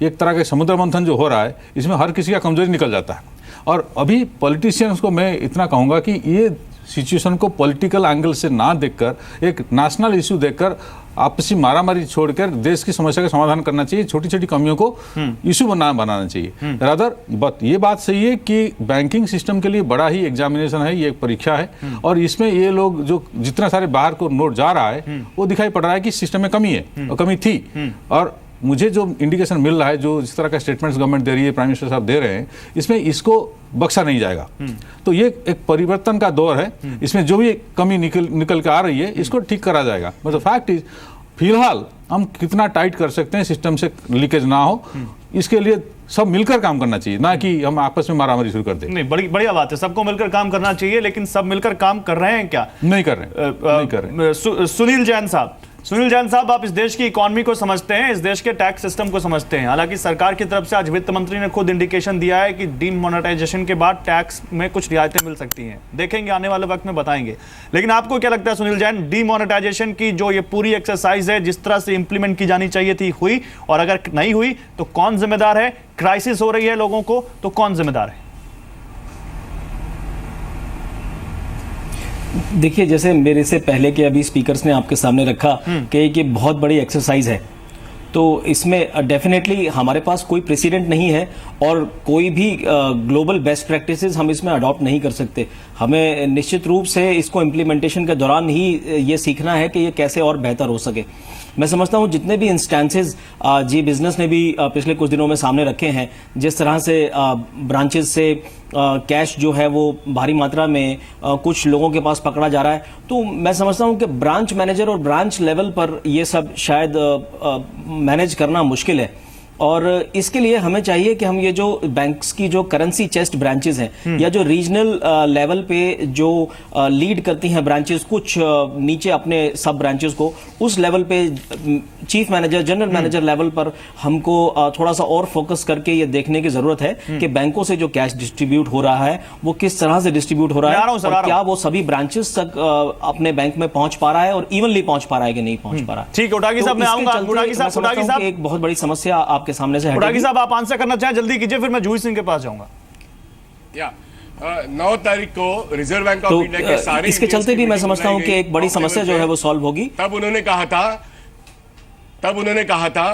एक तरह के समुद्र मंथन जो हो रहा है, इसमें हर किसी का कमजोरी निकल जाता है। और अभी पॉलिटिशियंस को मैं इतना कहूँगा कि ये सिचुएशन को पॉलिटिकल एंगल से ना देखकर एक नेशनल इशू देखकर आपसी मारामारी छोड़कर देश की समस्या का समाधान करना चाहिए। छोटी छोटी कमियों को इशू बनाना चाहिए रादर। बट ये बात सही है कि बैंकिंग सिस्टम के लिए बड़ा ही एग्जामिनेशन है, ये एक परीक्षा है, और इसमें ये लोग जो जितना सारे बाहर को नोट जा रहा है वो दिखाई पड़ रहा है कि सिस्टम में कमी है और कमी थी। और मुझे जो इंडिकेशन मिल रहा है, जो जिस तरह का स्टेटमेंट्स गवर्नमेंट दे रही है, प्राइम मिनिस्टर साहब दे रहे हैं, इसमें इसको बख्शा नहीं जाएगा। तो ये एक परिवर्तन का दौर है, इसमें जो भी कमी निकल के आ रही है इसको ठीक करा जाएगा। मतलब फैक्ट इज फिलहाल हम कितना टाइट कर सकते हैं सिस्टम से लीकेज ना हो, इसके लिए सब मिलकर काम करना चाहिए, ना कि हम आपस में मारामारी शुरू कर दें। नहीं, बड़ी बढ़िया बात है, सबको मिलकर काम करना चाहिए, लेकिन सब मिलकर काम कर रहे हैं क्या? नहीं कर रहे। सुनील जैन साहब, आप इस देश की इकोनॉमी को समझते हैं, इस देश के टैक्स सिस्टम को समझते हैं। हालांकि सरकार की तरफ से आज वित्त मंत्री ने खुद इंडिकेशन दिया है कि डीमोनेटाइजेशन के बाद टैक्स में कुछ रियायतें मिल सकती हैं। देखेंगे, आने वाले वक्त में बताएंगे। लेकिन आपको क्या लगता है सुनील जैन, डीमोनेटाइजेशन की जो ये पूरी एक्सरसाइज है, जिस तरह से इंप्लीमेंट की जानी चाहिए थी, हुई? और अगर नहीं हुई तो कौन जिम्मेदार है? क्राइसिस हो रही है लोगों को, तो कौन जिम्मेदार है? देखिए, जैसे मेरे से पहले के अभी स्पीकर्स ने आपके सामने रखा कि ये बहुत बड़ी एक्सरसाइज है, तो इसमें डेफिनेटली हमारे पास कोई प्रेसिडेंट नहीं है और कोई भी ग्लोबल बेस्ट प्रैक्टिसेस हम इसमें अडॉप्ट नहीं कर सकते। हमें निश्चित रूप से इसको इम्प्लीमेंटेशन के दौरान ही ये सीखना है कि ये कैसे और बेहतर हो सके। मैं समझता हूँ जितने भी इंस्टेंसेस जी बिजनेस ने भी पिछले कुछ दिनों में सामने रखे हैं, जिस तरह से ब्रांचेस से कैश जो है वो भारी मात्रा में कुछ लोगों के पास पकड़ा जा रहा है, तो मैं समझता हूँ कि ब्रांच मैनेजर और ब्रांच लेवल पर ये सब शायद मैनेज करना मुश्किल है। और इसके लिए हमें चाहिए कि हम ये जो बैंक्स की जो करेंसी चेस्ट ब्रांचेस हैं या जो रीजनल लेवल पे जो लीड करती हैं ब्रांचेस, कुछ नीचे अपने सब ब्रांचेस को, उस लेवल पे chief manager, general manager level पर हमको थोड़ा सा और फोकस करके ये देखने की जरूरत है कि बैंकों से जो कैश डिस्ट्रीब्यूट हो रहा है वो किस तरह से डिस्ट्रीब्यूट हो रहा है और क्या वो सभी ब्रांचेस तक अपने बैंक में पहुंच पा रहा है और इवनली पहुंच पा रहा है कि नहीं पहुंच पा रहा है। ठीक है, उटागी साहब, मैं आऊंगा। उटागी साहब, एक बहुत बड़ी समस्या आपके सामने से उटागी साहब, आप आंसर करना चाहें जल्दी कीजिए, फिर मैं जूही सिंह के पास जाऊंगा। 9 तारीख को रिजर्व बैंक ऑफ इंडिया के सारे इसके चलते भी मैं समझता हूं कि एक बड़ी समस्या जो है वो सॉल्व होगी। तब उन्होंने कहा था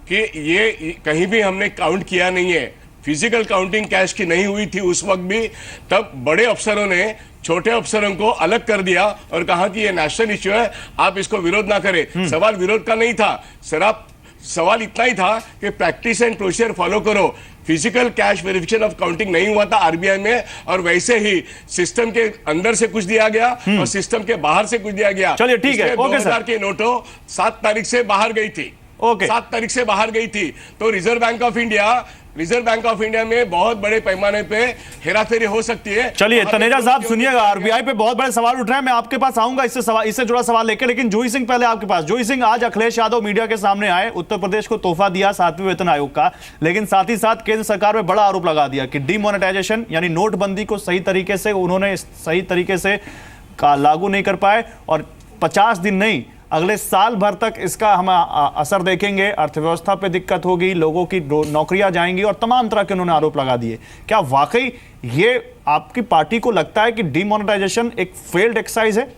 कि ये कहीं भी हमने काउंट किया नहीं है, फिजिकल काउंटिंग कैश की नहीं हुई थी उस वक्त भी। तब बड़े अफसरों ने छोटे अफसरों को अलग कर दिया और कहा कि ये नेशनल इश्यू है, आप इसको विरोध ना करें। सवाल विरोध का नहीं था, सवाल इतना ही था कि प्रैक्टिस एंड प्रोसीजर फॉलो करो। Physical cash verification of counting नहीं हुआ था आरबीआई में, और वैसे ही सिस्टम के अंदर से कुछ दिया गया और सिस्टम के बाहर से कुछ दिया गया। चलिए ठीक है, ओके सर। 2000 की नोटों 7 तारीख से बाहर गई थी। 7 तारीख से बाहर गई थी, तो रिजर्व बैंक ऑफ इंडिया में बहुत बड़े पैमाने पे हेराफेरी हो सकती है। चलिए तनेजा साहब सुनिएगा, आरबीआई पे बहुत बड़े सवाल उठ रहे हैं, मैं आपके पास आऊंगा इससे जुड़ा सवाल लेकर, लेकिन जूही सिंह पहले आपके पास। जूही सिंह, आज अखिलेश यादव मीडिया के सामने आए, उत्तर प्रदेश को तोहफा दिया 7वें वेतन आयोग का, लेकिन साथ ही साथ केंद्र सरकार पे बड़ा आरोप लगा दिया कि डीमोनेटाइजेशन यानी नोटबंदी को सही तरीके से लागू नहीं कर पाए, और 50 दिन नहीं अगले साल भर तक इसका हम असर देखेंगे। अर्थव्यवस्था पे दिक्कत होगी, लोगों की नौकरियां जाएंगी, और तमाम तरह के उन्होंने आरोप लगा दिए। क्या वाकई ये आपकी पार्टी को लगता है कि डीमोनेटाइजेशन एक फेल्ड एक्सरसाइज है?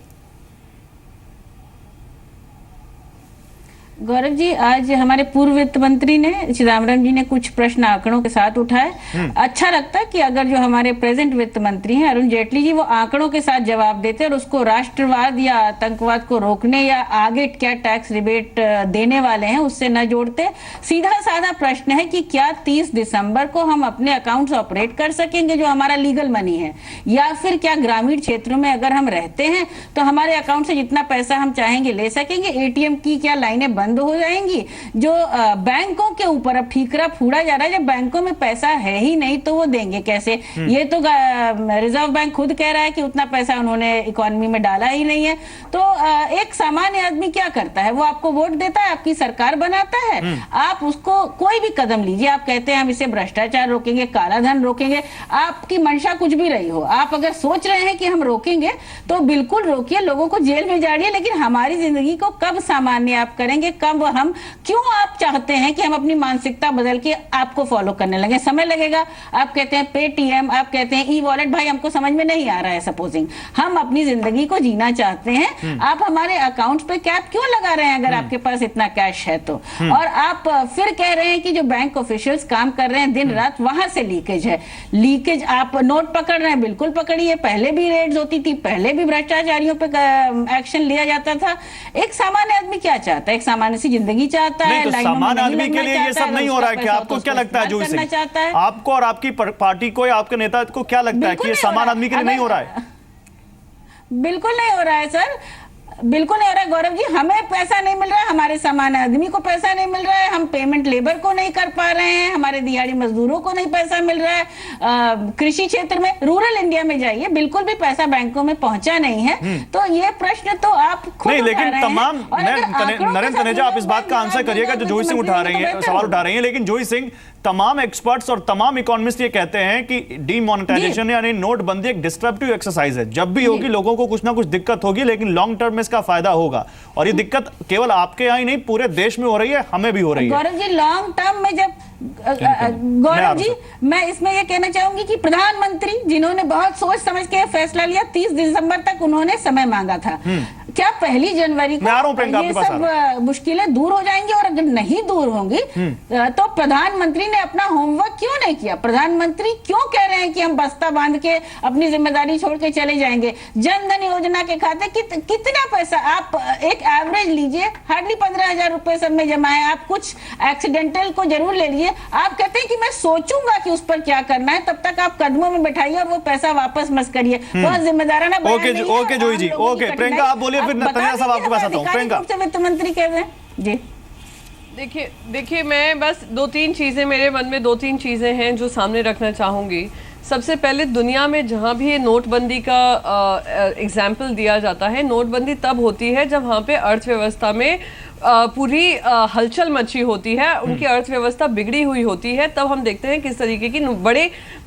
गौरव जी, आज हमारे पूर्व वित्त मंत्री ने, चिदम्बरम जी ने कुछ प्रश्न आंकड़ों के साथ उठाए। अच्छा लगता कि अगर जो हमारे प्रेजेंट वित्त मंत्री हैं अरुण जेटली जी, वो आंकड़ों के साथ जवाब देते और उसको राष्ट्रवाद या आतंकवाद को रोकने या आगे क्या टैक्स रिबेट देने वाले हैं उससे न जोड़ते। सीधा साधा प्रश्न है कि क्या 30 दिसंबर को हम अपने अकाउंट्स ऑपरेट कर सकेंगे जो हमारा लीगल मनी है, या फिर क्या ग्रामीण क्षेत्रों में अगर हम रहते हैं तो हमारे अकाउंट से जितना पैसा हम चाहेंगे ले सकेंगे? एटीएम की क्या लाइनें बंद बंद हो जाएंगी। जो बैंकों के ऊपर अब ठीकरा फूड़ा जा रहा है, जब बैंकों में पैसा है ही नहीं तो वो देंगे कैसे? ये तो रिजर्व बैंक खुद कह रहा है कि उतना पैसा उन्होंने इकोनॉमी में डाला ही नहीं है। तो एक सामान्य आदमी क्या करता है? वो आपको वोट देता है, आपकी सरकार बनाता है, आप उसको कोई भी कदम लीजिए, आप कहते हैं हम इसे भ्रष्टाचार रोकेंगे, काला धन रोकेंगे, आपकी मंशा कुछ भी रही हो, आप अगर सोच रहे हैं कि हम रोकेंगे तो बिल्कुल रोकिए, लोगों को जेल में जाड़िए, लेकिन हमारी जिंदगी को कब सामान्य आप करेंगे? कब हम, क्यों आप चाहते हैं कि हम अपनी मानसिकता बदल के आपको फॉलो करने लगे? समय लगेगा। आप कहते हैं पेटीएम, आप कहते हैं ई वॉलेट, भाई हमको समझ में नहीं आ रहा है। सपोजिंग हम अपनी जिंदगी को जीना चाहते हैं, आप हमारे अकाउंट पे कैप क्यों लगा रहे हैं अगर आपके पास इतना कैश है तो? और आप फिर कह रहे हैं कि जो बैंक ऑफिशियल्स काम कर रहे हैं दिन रात, वहां से लीकेज है। लीकेज, आप नोट पकड़ रहे हैं, बिल्कुल पकड़िए, पहले भी रेड्स होती थी, पहले भी भ्रष्टाचारियों पे एक्शन लिया जाता था। एक सामान्य आदमी क्या चाहता है? एक सामान्य सी जिंदगी चाहता है, तो सामान्य आदमी के लिए ये सब नहीं हो रहा है क्या? आपको क्या लगता है जोई सिंह, आपको और आपकी पार्टी को या आपके नेता को क्या लगता है कि ये सामान्य आदमी के लिए नहीं हो रहा है? बिल्कुल नहीं हो रहा है सर, बिल्कुल नहीं हो रहा है गौरव जी। हमें पैसा नहीं मिल रहा है, हमारे सामान्य आदमी को पैसा नहीं मिल रहा है, हम पेमेंट लेबर को नहीं कर पा रहे हैं, हमारे दिहाड़ी मजदूरों को नहीं पैसा मिल रहा है। कृषि क्षेत्र में, रूरल इंडिया में जाइए, बिल्कुल भी पैसा बैंकों में पहुंचा नहीं है। तो ये प्रश्न तो आप खुद नहीं, लेकिन उठा रहे तमाम, हैं। नरेंद्र तनेजा, आप इस बात का आंसर करिएगा जो जोई सिंह उठा रही है, सवाल उठा रही है, लेकिन जोई सिंह, तमाम एक्सपर्ट्स और तमाम इकोनॉमिस्ट ये कहते हैं कि डीमोनेटाइजेशन यानी नोटबंदी एक डिस्ट्रप्टिव एक्सरसाइज है। जब भी होगी लोगों को कुछ ना कुछ दिक्कत होगी, लेकिन लॉन्ग टर्म में इसका फायदा होगा। और ये दिक्कत केवल आपके यहाँ ही नहीं, पूरे देश में हो रही है, हमें भी हो रही है। गौरव जी, लॉन्ग टर्म में जब गौरव जी, मैं इसमें यह कहना चाहूंगी कि प्रधानमंत्री जिन्होंने बहुत सोच समझ के फैसला लिया, 30 दिसंबर तक उन्होंने समय मांगा था, क्या 1 जनवरी को ये सब मुश्किलें दूर हो जाएंगी? और अगर नहीं दूर होंगी तो प्रधानमंत्री ने अपना होमवर्क क्यों नहीं किया? प्रधानमंत्री क्यों कह रहे हैं कि हम बस्ता बांध के अपनी जिम्मेदारी छोड़ के चले जाएंगे? जन धन योजना के खाते कितना पैसा, आप एक एवरेज लीजिए, हार्डली 15,000 रुपए सब में जमा है। आप कुछ एक्सीडेंटल को जरूर ले लीजिए, आप कहते हैं कि मैं सोचूंगा कि उस पर क्या करना है, तब तक आप कदमों में बैठाइए और वो पैसा वापस मत करिए। बहुत जिम्मेदाराना। ओके जोई जी, ओके प्रियंका आप बोलिए, फिर तनेजा साहब आपके पास आता हूं। प्रियंका, वित्त मंत्री कह रहे हैं जी। देखिए मैं बस 2-3 चीजें, मेरे मन में 2-3 चीजें हैं जो सामने रखना चाहूंगी। सबसे पहले, दुनिया में जहाँ भी ये नोटबंदी का एग्जाम्पल दिया जाता है, नोटबंदी तब होती है जब वहाँ पे अर्थव्यवस्था में पूरी हलचल मची होती है, उनकी अर्थव्यवस्था बिगड़ी हुई होती है। तब हम देखते हैं किस तरीके की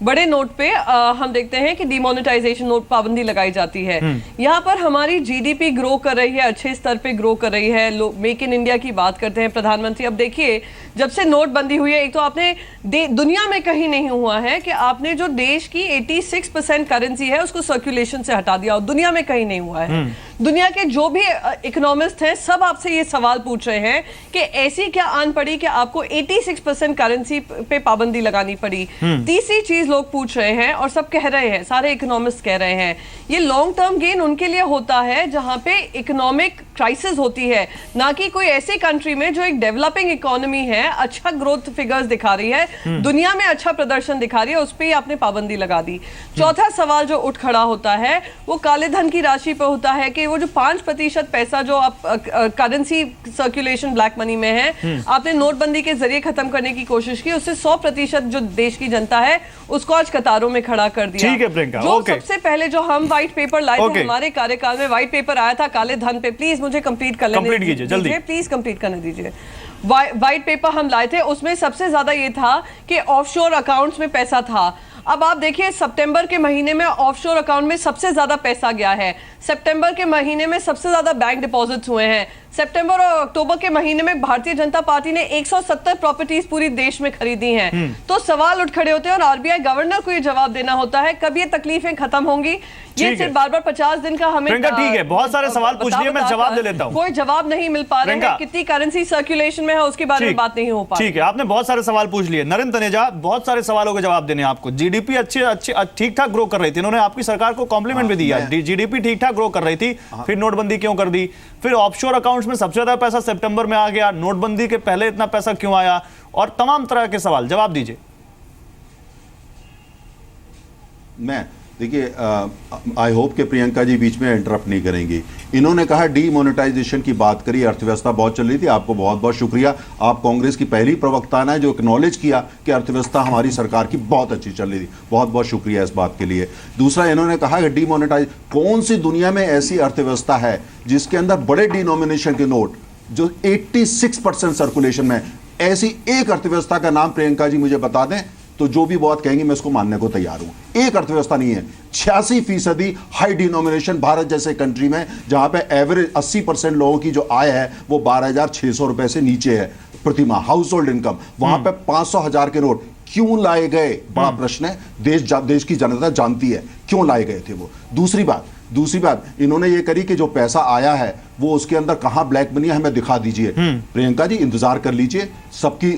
बड़े नोट पे हम देखते हैं कि डिमोनेटाइजेशन, नोट पाबंदी लगाई जाती है। यहाँ पर हमारी जीडीपी ग्रो कर रही है, अच्छे स्तर पे ग्रो कर रही है। लोग मेक इन इंडिया की बात करते हैं प्रधानमंत्री। अब देखिए, जब से नोटबंदी हुई है, एक तो आपने दुनिया में कहीं नहीं हुआ है कि आपने जो देश की 86% करेंसी है उसको सर्कुलेशन से हटा दिया, और दुनिया में कहीं नहीं हुआ है। दुनिया के जो भी इकोनॉमिस्ट हैं सब आपसे ये सवाल पूछ रहे हैं कि ऐसी क्या आन पड़ी कि आपको 86% करेंसी पे पाबंदी लगानी पड़ी। तीसरी चीज लोग पूछ रहे हैं और सब कह रहे हैं, सारे इकोनॉमिस्ट कह रहे हैं, ये लॉन्ग टर्म गेन उनके लिए होता है जहां पे इकोनॉमिक क्राइसिस होती है, ना कि कोई ऐसी कंट्री में जो एक डेवलपिंग इकोनॉमी है, अच्छा ग्रोथ फिगर्स दिखा रही है, दुनिया में अच्छा प्रदर्शन दिखा रही है, उस पर ही आपने पाबंदी लगा दी। चौथा सवाल जो उठ खड़ा होता है वो काले धन की राशि पे होता है कि वो जो 5% पैसा जो आप करेंसी सर्कुलेशन ब्लैक मनी में है, आपने नोटबंदी के जरिए खत्म करने की कोशिश की, उससे 100% जो देश की जनता है उसको आज कतारों में खड़ा कर दिया। ठीक है प्रियंका, जो सबसे पहले जो हम व्हाइट पेपर लाए थे, हमारे कार्यकाल में व्हाइट पेपर आया था काले धन पे। प्लीज मुझे कंप्लीट कर लेने दीजिए, जल्दी प्लीज कंप्लीट करने दीजिए। व्हाइट पेपर हम लाए थे, उसमें सबसे ज्यादा ये था कि ऑफशोर अकाउंट्स में पैसा था। अब आप देखिए, सितंबर के महीने में ऑफशोर अकाउंट में सबसे ज्यादा पैसा गया है, सितंबर के महीने में सबसे ज्यादा बैंक डिपॉजिट्स हुए हैं। सितंबर और अक्टूबर के महीने में भारतीय जनता पार्टी ने 170 प्रॉपर्टीज पूरी देश में खरीदी हैं। तो सवाल उठ खड़े होते हैं और आरबीआई गवर्नर को ये जवाब देना होता है कब ये तकलीफें खत्म होंगी। ये सिर्फ बार-बार 50 दिन का हमें ठीक है, बहुत सारे सवाल पूछ लिए, मैं जवाब दे लेता हूं। कोई जवाब नहीं मिल पा रहा है, कितनी करेंसी सर्कुलेशन में है उसके बारे में बात नहीं हो पा रही। ठीक है, आपने बहुत सारे सवाल पूछ लिए। नरेंद्र तनेजा, बहुत सारे सवालों के जवाब देने आपको। जीडीपी अच्छी ठीक ठाक ग्रो कर रही थी, इन्होंने आपकी सरकार को कॉम्प्लीमेंट भी दिया। जीडीपी ठीक ठाक ग्रो कर रही थी, फिर नोटबंदी क्यों कर दी? फिर ऑफशोर अकाउंट्स में सबसे ज्यादा पैसा सितंबर में आ गया, नोटबंदी के पहले इतना पैसा क्यों आया? और तमाम तरह के सवाल जवाब दीजिए। मैं देखिए, आई होप कि प्रियंका जी बीच में इंटरप्ट नहीं करेंगी। इन्होंने कहा डीमोनेटाइजेशन की बात करी, अर्थव्यवस्था बहुत चल रही थी। आपको बहुत बहुत शुक्रिया, आप कांग्रेस की पहली प्रवक्ता है जो एक्नॉलेज किया कि अर्थव्यवस्था हमारी सरकार की बहुत अच्छी चल रही थी। बहुत बहुत शुक्रिया इस बात के लिए। दूसरा, इन्होंने कहा कि डीमोनेटाइज, कौन सी दुनिया में ऐसी अर्थव्यवस्था है जिसके अंदर बड़े डिनोमिनेशन के नोट जो 86% सर्कुलेशन में, ऐसी एक अर्थव्यवस्था का नाम प्रियंका जी मुझे बता दें तो जो भी बहुत कहेंगे मैं इसको मानने को तैयार हूं। एक अर्थव्यवस्था नहीं है। 86% हाई डिनोमिनेशन भारत जैसे कंट्री में, जहां पे एवरेज 80% लोगों की जो आय है वो 12,600 रुपए से नीचे है प्रति माह हाउस होल्ड इनकम। वहां पे 500,000 के नोट क्यों लाए गए, बड़ा प्रश्न है। देश की जनता जानती है क्यों लाए गए थे वो। दूसरी बात इन्होंने ये करी कि जो पैसा आया है वो उसके अंदर कहां ब्लैक मनी है हमें दिखा दीजिए। प्रियंका जी इंतजार कर लीजिए, सबकी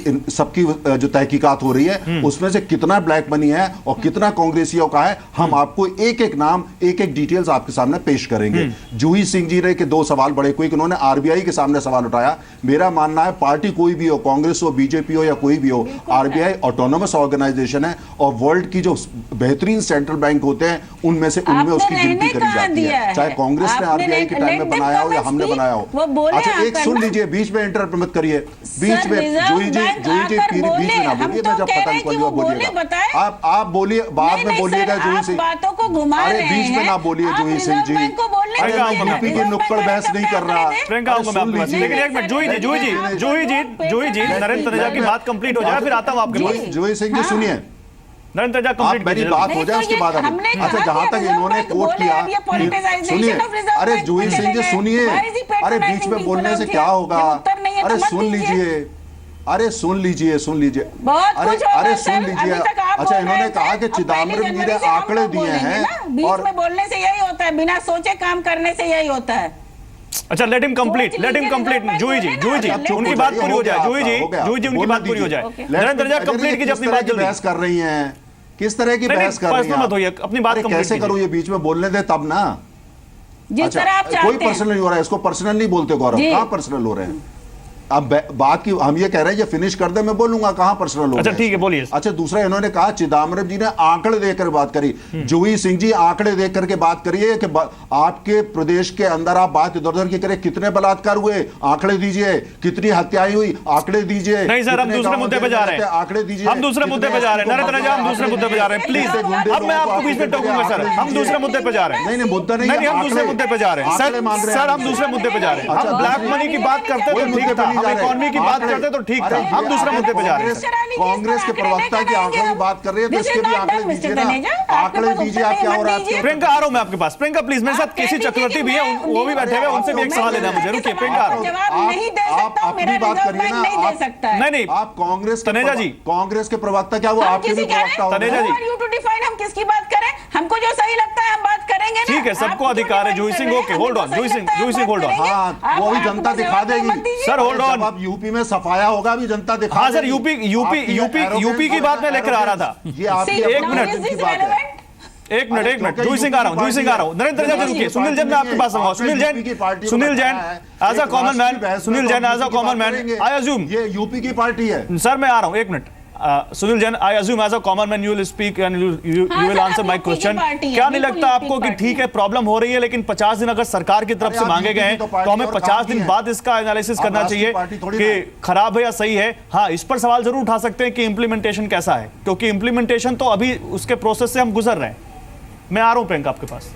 जो तहकीकात हो रही है उसमें से कितना ब्लैक मनी है और कितना कांग्रेसियों का है, हम आपको एक एक नाम, एक एक डिटेल्स आपके सामने पेश करेंगे। जूही सिंह जी ने के 2 सवाल बड़े क्विक, उन्होंने आरबीआई के सामने सवाल उठाया। मेरा मानना है पार्टी कोई भी हो, कांग्रेस हो, बीजेपी हो या कोई भी हो, आरबीआई ऑटोनोमस ऑर्गेनाइजेशन है और वर्ल्ड की जो बेहतरीन सेंट्रल बैंक होते हैं उनमें उसकी गिनती करी जाती है। चाहे कांग्रेस ने आरबीआई के टाइम में बनाया हो या हमने बनाया हो। अच्छा एक सुन लीजिए, बीच में इंटरप्ट मत करिए। बीच में जूही जी बीच में ना बोलिए, मैं जब पता नहीं बोलिएगा आप बोलिए, बाद में बोलिएगा जूही सिंह। अरे बीच में ना बोलिए जूही सिंह जी, यूपी की नुक्कड़ बहस नहीं कर रहा। लेकिन एक मिनट, जूही जी नरेंद्र तनेजा की बात कंप्लीट हो जाए फिर आता हूं आपके पास। जूही सिंह जी सुनिए, नरेंद्र तनेजा कंप्लीट मेरी बात हो जाए उसके बाद। अच्छा जहां तक इन्होंने कोट किया, सुनिए, अरे जूही सिंह जी सुनिए, अरे बीच में बोलने से क्या होगा, अरे सुन लीजिए, अरे सुन लीजिए अरे सुन लीजिए। अच्छा इन्होंने कहा कि चिदम्बरम जी ने आंकड़े दिए हैं बीच में बोलने से यही होता है, बिना सोचे काम करने से यही होता है। अच्छा लेट हिम कंप्लीट जूही जी उनकी बात पूरी हो जाए। जूही जी उनकी बात पूरी हो जाए। नरेंद्र तनेजा कंप्लीट कीजिए अपनी बात। बहस कर रही हैं, किस तरह की बहस कर रही हैं, अपनी बात कैसे करूं, ये बीच में बोलने दे तब ना। जिस तरह आप चाहते कोई पर्सनल नहीं हो रहा है, इसको पर्सनल नहीं बोलते गौरव, कहां पर्सनल हो रहे हैं। अब बात की हम ये कह रहे हैं ये फिनिश कर दे, मैं बोलूंगा कहां पर्सनल हो। अच्छा ठीक है बोलिए। अच्छा दूसरा इन्होंने कहा चिदम्बरम जी ने आंकड़े देकर बात करी। जूही सिंह जी आंकड़े देख करके बात करिए कि आपके प्रदेश के अंदर आप बात इधर उधर की करें, कितने बलात्कार हुए आंकड़े दीजिए, कितनी हत्याएं हुई आंकड़े दीजिए। नहीं सर हम दूसरे मुद्दे पे जा रहे हैं, आंकड़े दीजिए। हम दूसरे मुद्दे पे जा रहे हैं नरेंद्र तनेजा, हम दूसरे मुद्दे पे जा रहे हैं प्लीज। अब मैं आपको बीच में टोकूंगा सर, हम दूसरे मुद्दे पे जा रहे हैं। नहीं मुद्दा नहीं, हम दूसरे मुद्दे पे जा रहे हैं सर, हम दूसरे मुद्दे पे जा रहे हैं। हम ब्लैक मनी की बात करते तो ठीक था, हम इकोनॉमी की बात करते तो ठीक था, हम दूसरे मुद्दे पे जा रहे हैं। कांग्रेस के प्रवक्ता की आंकड़ों की बात कर रहे हैं तो इसके भी आंकड़े दीजिए ना, आंकड़े दीजिए आप क्या हो रहा है। प्रियंका आ रहा हूं मैं आपके पास। प्रियंका प्लीज, मेरे साथ केसी चक्रवर्ती भी है, वो भी बैठे हुए, उनसे भी एक सवाल लेना मुझे। रुकिए प्रियंका, आप अपनी बात करिए ना। नहीं आप कांग्रेस तनेजा जी, कांग्रेस के प्रवक्ता क्या वो आपके भी प्रवक्ता हो। तनेजा जी हम किसकी बात करें, हमको जो सही लगता है हम बात करेंगे ना। ठीक है सबको अधिकार है। Juhi Singh okay hold on, Juhi Singh hold on. हाँ वो भी जनता दिखा देगी सर, होल्ड ऑन। अब यूपी में सफाया होगा भी जनता दिखा। हाँ सर यूपी की बात मैं लेकर आ रहा था। ये आपकी एक मिनट की बात है। एक मिनट जूही सिंह आ रहा हूं। नरेंद्र तनेजा रुकिए। सुनील जैन मैं आपके पास आऊंगा। Sunil Jain as a common man, Sunil Jain as a common man I assume ये यूपी की पार्टी है। सर मैं आ रहा हूं, एक minute. Sunil Jain I assume as a common man you will speak and you will answer my question. क्या नहीं लगता आपको कि ठीक है प्रॉब्लम हो रही है लेकिन 50 दिन अगर सरकार की तरफ से मांगे गए हैं तो हमें 50 दिन बाद इसका एनालिसिस करना चाहिए कि खराब है या सही है। हाँ इस पर सवाल जरूर उठा सकते हैं कि इंप्लीमेंटेशन कैसा है, क्योंकि इंप्लीमेंटेशन तो अभी उसके प्रोसेस से हम गुजर रहे हैं। मैं आ रहा हूं प्रियंका आपके पास।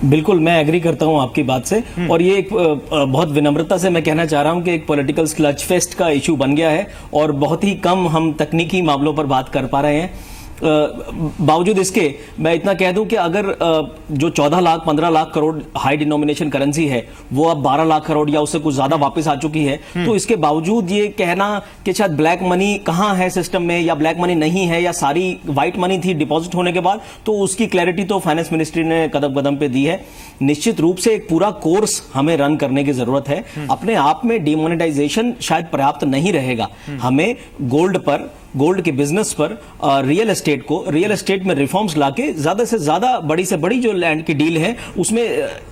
बिल्कुल मैं एग्री करता हूं आपकी बात से, और ये एक बहुत विनम्रता से मैं कहना चाह रहा हूं कि एक पॉलिटिकल स्लज फेस्ट का इशू बन गया है और बहुत ही कम हम तकनीकी मामलों पर बात कर पा रहे हैं। बावजूद इसके मैं इतना कह दूं कि अगर जो 14 lakh 15 lakh crore high denomination currency है वो अब 12 लाख करोड़ या उससे कुछ ज्यादा वापस आ चुकी है, तो इसके बावजूद ये कहना कि शायद ब्लैक मनी कहां है सिस्टम में या ब्लैक मनी नहीं है या सारी व्हाइट मनी थी डिपॉजिट होने के बाद, तो उसकी क्लैरिटी तो फाइनेंस मिनिस्ट्री ने कदम कदम पे दी है। निश्चित रूप से एक पूरा कोर्स हमें रन करने की जरूरत है। अपने आप में डिमोनेटाइजेशन शायद पर्याप्त नहीं रहेगा, हमें गोल्ड पर गोल्ड के बिजनेस पर, रियल एस्टेट में रिफॉर्म्स लाके ज्यादा से ज्यादा बड़ी से बड़ी जो लैंड की डील है उसमें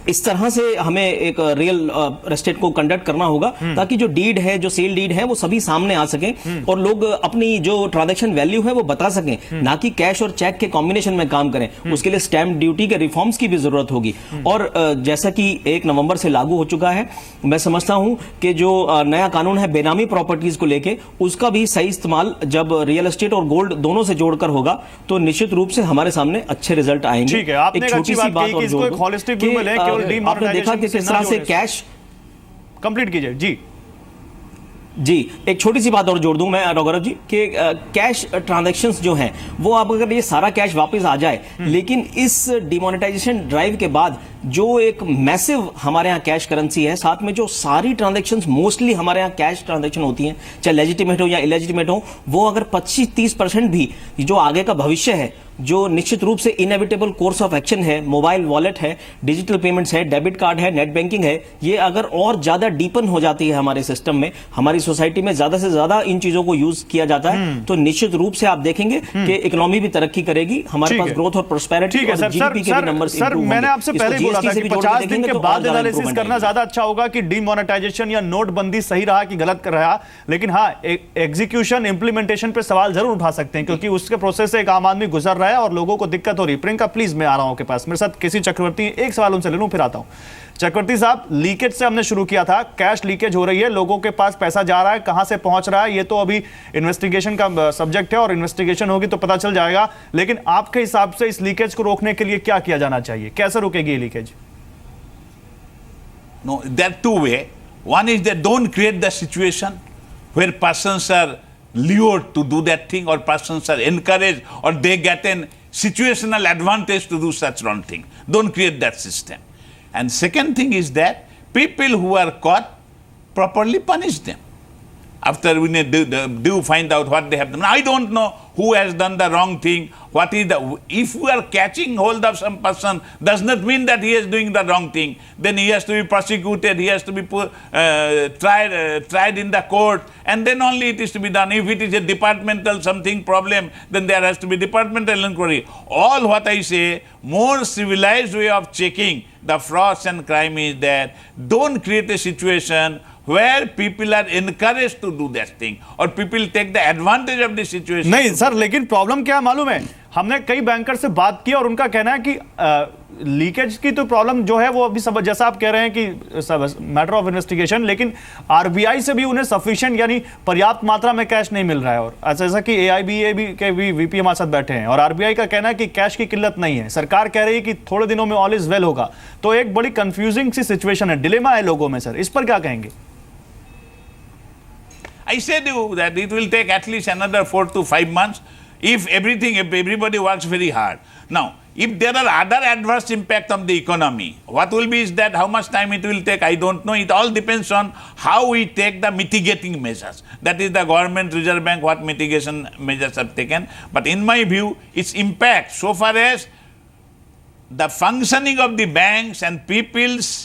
इस तरह से हमें एक रियल एस्टेट को कंडक्ट करना होगा ताकि जो डीड है, जो सेल डीड है, वो सभी सामने आ सके और लोग अपनी जो ट्रांजैक्शन वैल्यू है वो बता सकें, ना कि कैश और चेक के कॉम्बिनेशन में काम करें। उसके लिए स्टैंप ड्यूटी के रिफॉर्म्स की भी जरूरत होगी। और जैसा कि 1 नवंबर से लागू हो चुका है, मैं समझता हूं कि जो नया कानून है बेनामी प्रॉपर्टीज को लेके, उसका भी सही इस्तेमाल जब रियल एस्टेट और गोल्ड दोनों से जोड़कर होगा तो निश्चित रूप से हमारे सामने अच्छे रिजल्ट आएंगे। ठीक है, आपने एक छोटी सी बात और जोड़ दूं कि आपने देखा कि किस तरह से कैश कंप्लीट कीजिए। जी, एक छोटी सी बात और जोड़ दूं मैं गौरव जी कि कैश ट्रांजैक्शंस जो हैं वो आप अगर ये सारा कैश वापस आ जाए, लेकिन इस डिमोनेटाइजेशन ड्राइव के बाद जो एक मैसिव हमारे यहाँ कैश करेंसी है, साथ में जो सारी ट्रांजैक्शंस मोस्टली हमारे यहाँ कैश ट्रांजैक्शन होती हैं, चाहे लेजिटिमेट हो या इलेजिटिमेट हो, वो अगर 25-30% भी जो आगे का भविष्य है, जो निश्चित रूप से इनएविटेबल कोर्स ऑफ एक्शन है, मोबाइल वॉलेट है, डिजिटल पेमेंट्स है, डेबिट कार्ड है, नेट बैंकिंग है, ये अगर और ज्यादा डीपन हो जाती है हमारे सिस्टम में, हमारी सोसाइटी में ज्यादा से ज्यादा इन चीजों को यूज किया जाता है, तो निश्चित रूप से आप देखेंगे कि इकोनॉमी भी तरक्की करेगी, हमारे पास ग्रोथ और प्रोस्पेरिटी और जीडीपी के भी नंबर्स इंप्रूव होंगे। मैंने आपसे पहले बोला था कि 50 दिन के बाद एनालिसिस करना ज्यादा अच्छा होगा कि डीमोनेटाइजेशन या नोटबंदी सही रहा कि गलत कर रहा, लेकिन हाँ, एग्जीक्यूशन इंप्लीमेंटेशन पे सवाल जरूर उठा सकते हैं क्योंकि उसके प्रोसेस से एक आम आदमी गुजर रहा है और लोगों को दिक्कत हो रही है। प्रियंका प्लीज, मैं आ रहा हूं आपके पास, मेरे साथ केसी चक्रवर्ती, एक सवाल उनसे ले लूं फिर आता हूं। चक्रवर्ती साहब, लीकेज से हमने शुरू किया था, कैश लीकेज हो रही है, लोगों के पास पैसा जा रहा है, कहां से पहुंच रहा है ये तो अभी इन्वेस्टिगेशन का सब्जेक्ट है और इन्वेस्टिगेशन होगी तो पता चल जाएगा, लेकिन आपके हिसाब से इस लीकेज को रोकने के लिए क्या किया जाना चाहिए, कैसे रुकेगी ये leakage? No, there are two ways. One is that don't create the situation where persons are lured to do that thing or persons are encouraged or they get an situational advantage to do such wrong thing. Don't create that system. And second thing is that people who are caught, properly punish them. After we do find out what they have done. I don't know who has done the wrong thing. What is the, if we are catching hold of some person, does not mean that he is doing the wrong thing. Then he has to be prosecuted, he has to be tried in the court, and then only it is to be done. If it is a departmental something problem, then there has to be departmental inquiry. All what I say, more civilized way of checking the frauds and crime is that don't create a situation where people are encouraged to do that thing or people take the advantage of the situation. नहीं सर, लेकिन प्रॉब्लम क्या है मालूम है, हमने कई बैंकर से बात की और उनका कहना है कि लीकेज की तो प्रॉब्लम जो है वो अभी सब जैसा आप कह रहे हैं कि मैटर ऑफ इन्वेस्टिगेशन, लेकिन आरबीआई से भी उन्हें सफिशिएंट यानी पर्याप्त मात्रा में कैश नहीं मिल रहा है। और जैसा कि एआईबीए के भी वीपी हमारे साथ बैठे हैं और आरबीआई का कहना है कि कैश की किल्लत नहीं है, सरकार कह रही है कि थोड़े दिनों में ऑल इज वेल होगा। तो एक बड़ी कंफ्यूजिंग सी सिचुएशन है, डिलेमा है लोगों में सर, इस पर क्या कहेंगे? I said you that it will take at least another 4 to 5 months if everybody works very hard. Now, if there are other adverse impact on the economy, what will be is that how much time it will take, I don't know. It all depends on how we take the mitigating measures. That is the government, Reserve Bank, what mitigation measures have taken. But in my view, its impact so far as the functioning of the banks and people's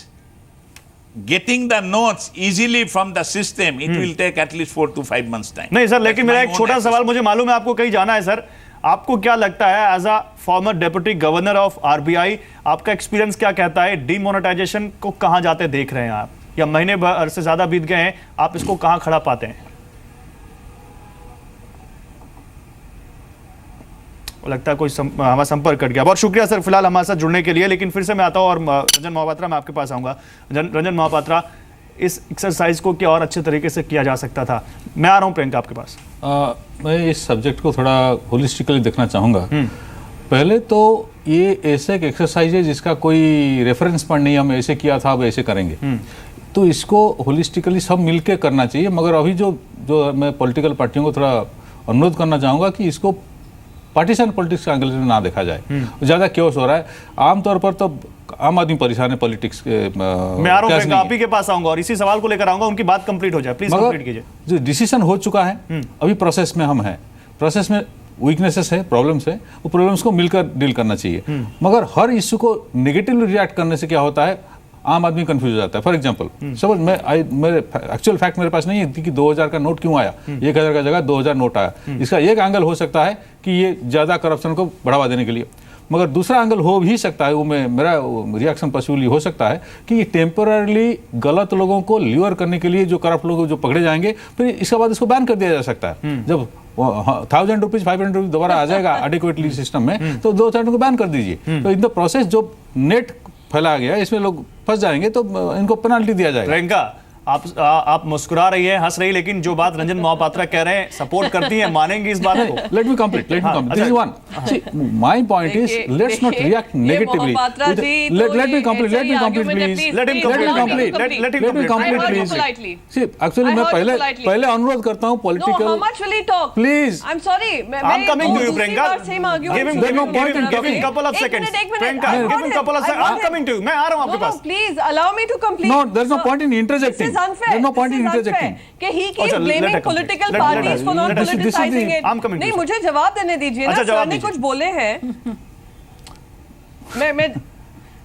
getting the notes easily from the system, it will take at least 4 to 5 months time. नहीं सर, लेकिन मेरा एक छोटा सवाल, मुझे मालूम है आपको कहीं जाना है सर, आपको क्या लगता है as a former deputy governor of RBI, आपका एक्सपीरियंस क्या कहता है, डीमोनेटाइजेशन को कहां जाते देख रहे हैं आप, या महीने भर से ज्यादा बीत गए हैं, आप इसको कहां खड़ा पाते हैं? लगता है कोई हमारा संपर्क कट गया। बहुत शुक्रिया सर फिलहाल हमारे साथ जुड़ने के लिए, लेकिन फिर से मैं आता हूं और रंजन मोहपात्रा मैं आपके पास आऊंगा। रंजन मोहपात्रा, इस एक्सरसाइज को क्या और अच्छे तरीके से किया जा सकता था? मैं आ रहा हूं प्रियंका आपके पास। मैं इस सब्जेक्ट को थोड़ा होलिस्टिकली देखना चाहूँगा। पहले तो ये ऐसे एक एक्सरसाइज है जिसका कोई रेफरेंस पॉइंट नहीं, हम ऐसे किया था अब ऐसे करेंगे, तो इसको होलिस्टिकली सब मिलके करना चाहिए। मगर अभी जो मैं पॉलिटिकल पार्टियों को थोड़ा अनुरोध करना चाहूँगा कि इसको पार्टीशन पॉलिटिक्स के एंगल से ना देखा जाए, ज़्यादा क्योस हो रहा है। आमतौर पर तो आम आदमी परेशान है पॉलिटिक्स के। मैं आ रहा हूं, आप ही के पास आऊंगा और इसी सवाल को लेकर आऊंगा, उनकी बात कंप्लीट हो जाए, प्लीज कंप्लीट कीजिए। जो डिसीजन हो चुका है, अभी प्रोसेस में हम हैं, प्रोसेस में वीकनेसेस है, प्रॉब्लम्स है, वो प्रॉब्लम्स को मिलकर डील करना चाहिए। मगर हर इश्यू को नेगेटिवली रिएक्ट करने से क्या होता है, आम आदमी कंफ्यूज हो जाता है। फॉर एग्जांपल सपोज मेरे एक्चुअल फैक्ट मेरे पास नहीं है कि 2000 का नोट क्यों आया, 1000 का जगह 2000 नोट आया। इसका एक एंगल हो सकता है कि ये ज़्यादा करप्शन को बढ़ावा देने के लिए, मगर दूसरा एंगल हो भी सकता है, वो मेरा रिएक्शन पॉसिबली हो सकता है कि ये टेम्पररली गलत लोगों को ल्यूअर करने के लिए जो करप्ट लोग जो पकड़े जाएंगे, फिर इसके बाद इसको बैन कर दिया जा सकता है। जब 1000 रुपीज 500 रुपीज दोबारा आ जाएगा एडिक्वेटली सिस्टम में, तो 2000 को बैन कर दीजिए। तो इन द प्रोसेस जो नेट फैला गया इसमें लोग फंस जाएंगे, तो इनको पेनाल्टी दिया जाएगा। प्रियंका, आप मुस्कुरा रही है, हंस रही, लेकिन जो बात रंजन मोहपात्रा कह रहे हैं सपोर्ट करती है, मानेंगी इस बात को? Let me complete. This is one. See, my point is, let's not react negatively. Let me complete, please. Let him complete. Let him complete, please. See, actually मैं पहले अनुरोध करता हूँ political. No, how much will he talk? Please. I'm sorry. I'm coming to you, Priyanka. Give him couple of seconds. Priyanka, give him couple of seconds. I'm coming to you. मैं आ रहा हूँ आपके पास. Please allow me to complete. No, there's no point in interjecting. Unfair. There's no point in interjecting. कि he keeps blaming political parties for not politicizing it. नहीं, मुझे जवाब देने दीजिए ना। सर ने कुछ बोले हैं।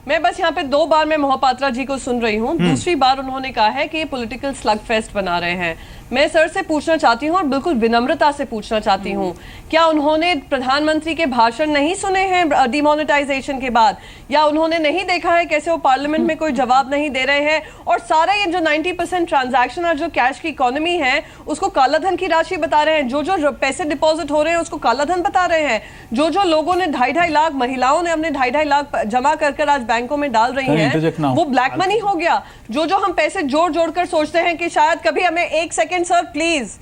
मैं बस यहाँ पे 2 बार मैं मोहपात्रा जी को सुन रही हूँ। दूसरी बार उन्होंने कहा है कि ये पॉलिटिकल स्लग फेस्ट बना रहे हैं। मैं सर से पूछना चाहती हूँ और बिल्कुल विनम्रता से पूछना चाहती हूँ, क्या उन्होंने प्रधानमंत्री के भाषण नहीं सुने हैं डिमोनेटाइजेशन के बाद, या उन्होंने नहीं देखा है कैसे वो पार्लियामेंट में कोई जवाब नहीं दे रहे हैं? और सारा ये जो 90% ट्रांजैक्शन और जो कैश की इकोनॉमी है उसको कालाधन की राशि बता रहे हैं। जो पैसे डिपॉजिट हो रहे हैं उसको कालाधन बता रहे हैं। जो लोगों ने 2.5 लाख, महिलाओं ने अपने 2.5 लाख जमा कर आज बैंकों में डाल रही हैं, वो ब्लैक मनी हो गया। जो हम पैसे जोड़ कर सोचते हैं कि शायद कभी हमें 1 सेकंड सर प्लीज,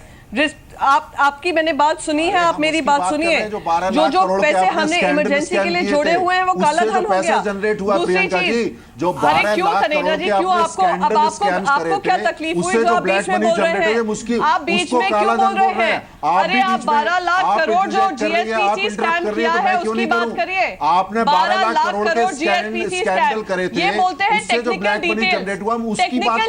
आपकी मैंने बात सुनी है, आप मेरी बात सुनिए। जो पैसे हमने इमरजेंसी के लिए जोड़े हुए हैं वो काला धन हो गया। दूसरी चीज, अरे क्यों तनेजा जी, क्यों आपको क्या तकलीफ हुई जो आप बीच में बोल रहे हैं? आप बीच में क्यों बोल रहे हैं? अरे आप 12 लाख करोड़ जो जीएसपीसी स्कैम किया है उसकी बात करिए। आपने 12 लाख करोड़ जीएसपीसी स्कैम करे थे, ये बोलते हैं टेक्निकल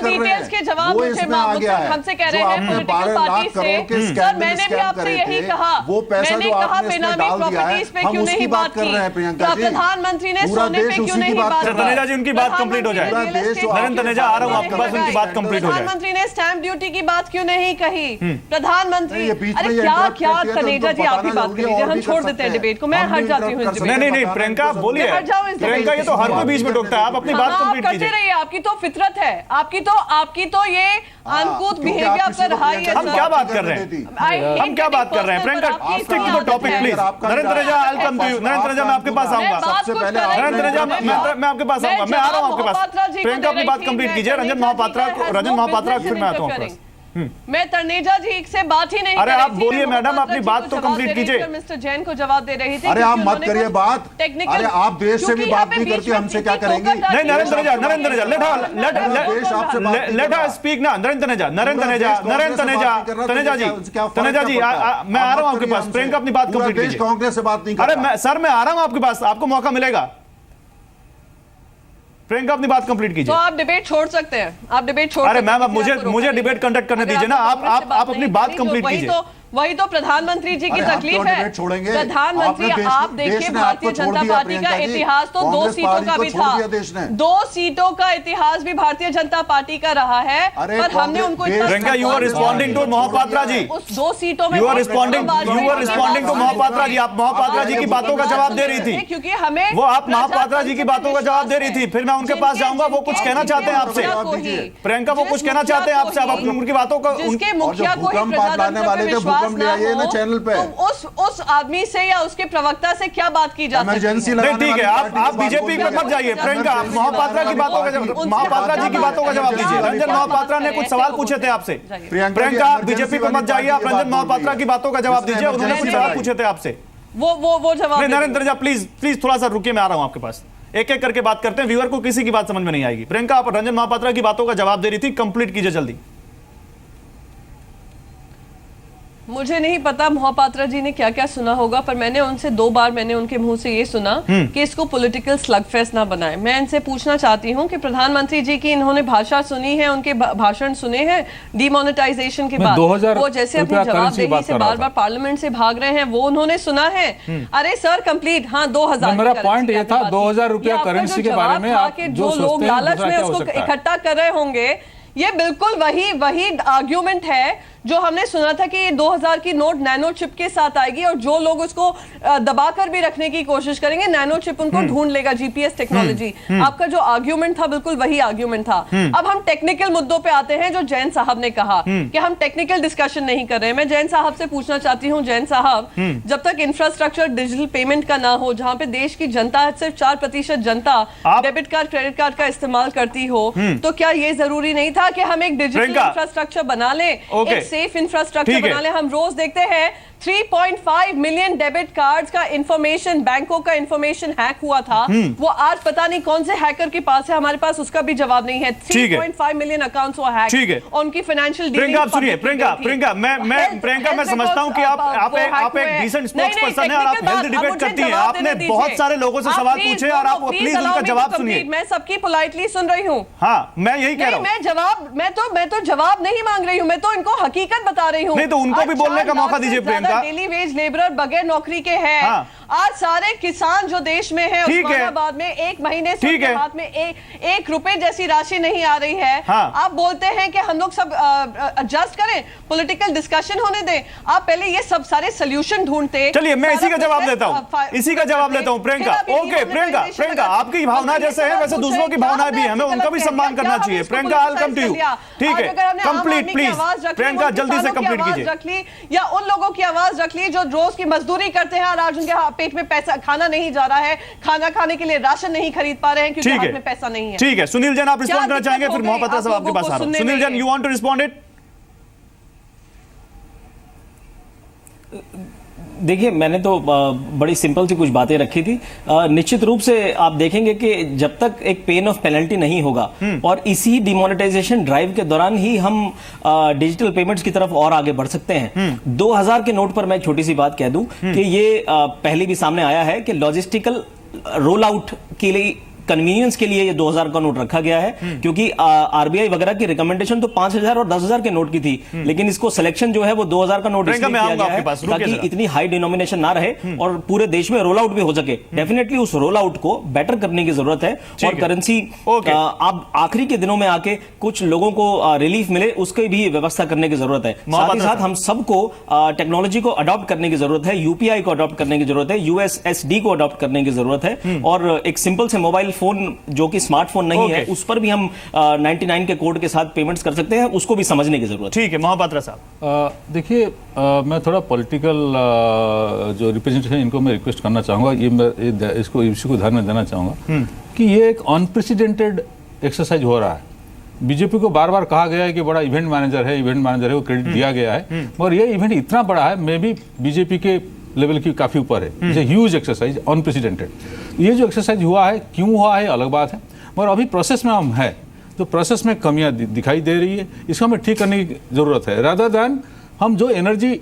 डिटेल्स के जवाब मुझे हमसे कह रहे हैं पॉलिटिकल पार्टी से। सर मैंने भी आपसे यही कहा, मैंने कहा बेनामी प्रॉपर्टीज पे क्यों नहीं बात की, प्रधानमंत्री ने सोने पे क्यों नहीं बात की? तनेजा जी उनकी बात कंप्लीट हो जाए। नरेंद्र तनेजा आ रहा हूं आपके पास, उनकी बात कंप्लीट हो जाए। प्रधानमंत्री ने स्टैंप ड्यूटी की बात क्यों नहीं कही? प्रधानमंत्री, अरे क्या तनेजा जी आप ही बात कर लीजिए, हम छोड़ देते हैं डिबेट को, मैं हट जाती हूँ। नहीं प्रियंका बोलिए। प्रियंका ये तो हर कोई बीच में टोकता है, आप अपनी बात कंप्लीट कीजिए। रहिए, आपकी तो फितरत है, आपकी तो ये अनकूथ बिहेवियर आपका रहा ही है। हम क्या बात कर रहे हैं? हम क्या बात कर रहे हैं? Priyanka stick to the topic please. Narendra Taneja I will come to you. Narendra Taneja मैं आपके पास आऊंगा। नरेंद्र तनेजा मैं आपके पास आऊंगा, मैं आ रहा हूं आपके पास। प्रियंका अपनी बात कंप्लीट कीजिए। रंजन मोहपात्रा फिर मैं आता हूं आपके पास। मैं तनेजा जी से बात ही नहीं। अरे आप बोलिए मैडम, अपनी बात तो कंप्लीट कीजिए। मिस्टर जैन को जवाब दे रही थी। अरे आप मत करिए बात, अरे आप देश से भी बात नहीं करती, हमसे क्या करेंगे? नहीं Narendra Taneja let her speak ना। नरेंद्र तनेजा तनेजा जी मैं आ रहा हूं आपके पास। प्रियंका अपनी बात कंप्लीट कीजिए। कांग्रेस से बात नहीं कर अरे सर मैं आ रहा हूं आपके पास, आपको मौका मिलेगा। प्रियंका अपनी बात कंप्लीट कीजिए। तो आप डिबेट छोड़ सकते हैं, आप डिबेट छोड़। अरे मैम मुझे डिबेट कंडक्ट करने दीजिए ना, आप अपनी बात कंप्लीट कीजिए। वही तो प्रधानमंत्री जी की तकलीफ है। प्रधानमंत्री आप देखिए, भारतीय जनता पार्टी का इतिहास तो 2 सीटों का भी था। 2 सीटों का इतिहास भी भारतीय जनता पार्टी का रहा है, पर हमने उनको Priyanka you are responding to Mohapatra ji. उस 2 सीटों में you are responding to Mohapatra ji. आप मोहपात्रा जी की बातों का जवाब दे रही थी, क्योंकि हमें वो आप मोहपात्रा जी की बातों का जवाब दे रही थी। फिर मैं उनके पास जाऊंगा, वो कुछ कहना चाहते हैं आपसे। प्रियंका वो कुछ कहना चाहते हैं आपसे, आप अपनी उनकी बातों का। जिसके मुखिया को ही प्रजातंत्र पे विश्वास ना हो, चैनल पे तो उस आदमी से या उसके प्रवक्ता से क्या बात की जा सकती है? ठीक है, आप बीजेपी पे मत जाइए। प्रियंका आप मोहपात्रा की बातों का मोहपात्रा जी की बातों का जवाब दीजिए। रंजन मोहपात्रा ने कुछ सवाल पूछे थे आपसे। प्रियंका आप बीजेपी पे मत जाइए, आप रंजन मोहपात्रा की बातों का जवाब दीजिए। उन्होंने कुछ सवाल पूछे थे आपसे, वो जवाब। नरेंद्र तनेजा प्लीज थोड़ा सा रुकिए, मैं आ रहा हूं आपके पास। एक एक करके बात करते हैं, व्यूअर को किसी की बात समझ में नहीं आएगी। प्रियंका आप रंजन मोहपात्रा की बातों का जवाब दे रही थी, कंप्लीट कीजिए जल्दी। मुझे नहीं पता मोहपात्रा जी ने क्या क्या सुना होगा, पर मैंने उनसे 2 बार मैंने उनके मुंह से ये सुना कि इसको पॉलिटिकल स्लगफेस्ट ना बनाए। मैं इनसे पूछना चाहती हूँ कि प्रधानमंत्री जी की इन्होंने भाषा सुनी है, उनके भाषण सुने हैं डिमोनेटाइजेशन के बाद, वो जैसे अपनी जवाबदेही से बार बार पार्लियामेंट से भाग रहे हैं, वो उन्होंने सुना है? अरे सर कंप्लीट, हाँ 2000। मेरा पॉइंट ये था 2000 रुपया करेंसी के बारे में आप जो लोग लालच में उसको इकट्ठा कर रहे होंगे, ये बिल्कुल वही आर्ग्यूमेंट है जो हमने सुना था कि ये 2000 की नोट नैनो चिप के साथ आएगी और जो लोग उसको दबाकर भी रखने की कोशिश करेंगे, नैनो चिप उनको ढूंढ लेगा, जीपीएस टेक्नोलॉजी। आपका जो आर्ग्यूमेंट था बिल्कुल वही आर्ग्यूमेंट था। अब हम टेक्निकल मुद्दों पे आते हैं, जो जैन साहब ने कहा कि हम टेक्निकल डिस्कशन नहीं कर रहे हैं। मैं जैन साहब से पूछना चाहती हूँ, जैन साहब, जब तक इंफ्रास्ट्रक्चर डिजिटल पेमेंट का ना हो, जहाँ पे देश की जनता सिर्फ 4% जनता डेबिट कार्ड क्रेडिट कार्ड का इस्तेमाल करती हो, तो क्या ये जरूरी नहीं था कि हम एक डिजिटल इंफ्रास्ट्रक्चर बना लें, एक सेफ इंफ्रास्ट्रक्चर बना ले? हम रोज देखते हैं 3.5 मिलियन डेबिट कार्ड्स का इंफॉर्मेशन, बैंकों का इंफॉर्मेशन हैक हुआ था। वो आज पता नहीं कौन से हैकर के पास है, हमारे पास उसका भी जवाब नहीं है। 3.5 मिलियन अकाउंट्स वो हैक, ठीक है, और उनकी फाइनेंशियल डीलिंग। प्रियंका, आप सुनिए, प्रियंका, मैं समझता हूं कि आप एक डिसेंट स्पोक्स पर्सन है और आप हेल्थ डिबेट करती हैं। आपने बहुत सारे लोगों से सवाल पूछे और आप प्लीज उनका जवाब सुनिए। मैं सबकी पोलाइटली सुन रही हूँ। हाँ, मैं यही कह रहा हूँ। मैं तो जवाब नहीं मांग रही हूँ, मैं तो इनको हकीकत बता रही हूँ। नहीं तो उनको भी बोलने का मौका दीजिए प्रियंका। डेली वेज लेबरर बगैर नौकरी के हैं। हाँ। आज सारे किसान जो देश में है, उस्मानाबाद में 1 महीने से उनके हाथ में 1 रुपए जैसी राशि नहीं आ रही है। हाँ। आप बोलते हैं कि हम लोग सब एडजस्ट करें, पॉलिटिकल डिस्कशन होने दें। आप पहले ये सब सारे सोल्यूशन ढूंढते। चलिए मैं इसी का जवाब लेता हूँ, प्रियंका। ओके प्रियंका, आपकी भावना जैसे है वैसे दूसरों की भावनाएं भी है, हमें उनका भी सम्मान करना चाहिए। Priyanka, I will come to you. ठीक है, कंप्लीट प्लीज प्रियंका, जल्दी से कंप्लीट कीजिए। रख ली या उन लोगों की आवाज रख ली जो रोज की मजदूरी करते हैं और आज उनके पेट में पैसा, खाना नहीं जा रहा है, खाना खाने के लिए राशन नहीं खरीद पा रहे हैं क्योंकि हाथ में पैसा नहीं है। ठीक है, सुनील जैन आप रिस्पॉन्ड करना चाहेंगे, फिर मोहपात्रा साहब आपके पास आ रहा हूं। Sunil Jain, you want to respond it? देखिए, मैंने तो बड़ी सिंपल सी कुछ बातें रखी थी। निश्चित रूप से आप देखेंगे कि जब तक एक पेन ऑफ पेनल्टी नहीं होगा और इसी डिमोनेटाइजेशन ड्राइव के दौरान ही हम डिजिटल पेमेंट्स की तरफ और आगे बढ़ सकते हैं। 2000 के नोट पर मैं छोटी सी बात कह दूं कि ये पहले भी सामने आया है कि लॉजिस्टिकल रोल आउट के लिए, कन्वीनियंस के लिए ये 2000 का नोट रखा गया है, क्योंकि आरबीआई वगैरह की रिकमेंडेशन तो 5000 और 10,000 के नोट की थी, लेकिन इसको सिलेक्शन जो है वो 2000 का नोट इसलिए किया गया है ताकि इतनी हाई डिनोमिनेशन ना रहे और पूरे देश में रोल आउट भी हो सके। डेफिनेटली उस रोल आउट को बेटर करने की जरूरत है और करेंसी अब आखिरी के दिनों में आके कुछ लोगों को रिलीफ मिले, उसकी भी व्यवस्था करने की जरूरत है। साथ ही साथ हम सबको टेक्नोलॉजी को अडॉप्ट करने की जरूरत है, यूपीआई को अडॉप्ट करने की जरूरत है, यूएसएसडी को अडॉप्ट करने की जरूरत है और एक सिंपल से मोबाइल फोन जो कि स्मार्टफोन नहीं है उस पर भी हम 99 के कोड के साथ पेमेंट्स कर सकते हैं, उसको भी समझने की जरूरत है। ठीक है मोहपात्रा साहब, देखिए मैं थोड़ा पॉलिटिकल जो रिप्रेजेंटेशन है इनको मैं रिक्वेस्ट करना चाहूँगा, ये इसको इश्यू को ध्यान में देना चाहूँगा कि ये एक अनप्रेसिडेंटेड एक्सरसाइज हो रहा है। बीजेपी को बार बार कहा गया है कि बड़ा इवेंट मैनेजर है, वो क्रेडिट दिया गया है, मगर ये इवेंट इतना बड़ा है, मे भी बीजेपी के लेवल की काफ़ी ऊपर है। It's a huge exercise, unprecedented. ये जो एक्सरसाइज हुआ है, क्यों हुआ है अलग बात है, मगर अभी प्रोसेस में हम है तो प्रोसेस में कमियां दिखाई दे रही है, इसको हमें ठीक करने की ज़रूरत है। रादर दैन हम जो एनर्जी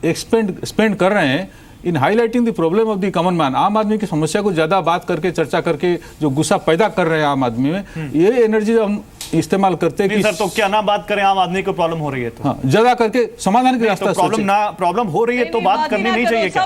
स्पेंड कर रहे हैं in highlighting the problem of the common man, आम आदमी की समस्या को ज़्यादा बात करके, चर्चा करके जो गुस्सा पैदा कर रहे हैं आम आदमी में, ये एनर्जी हम इस्तेमाल करते हैं कि सर तो क्या ना बात करें, आम आदमी को प्रॉब्लम हो रही है तो हाँ, ज्यादा करके समाधान की रास्ता प्रॉब्लम हो रही है तो बात करनी नहीं चाहिए, क्या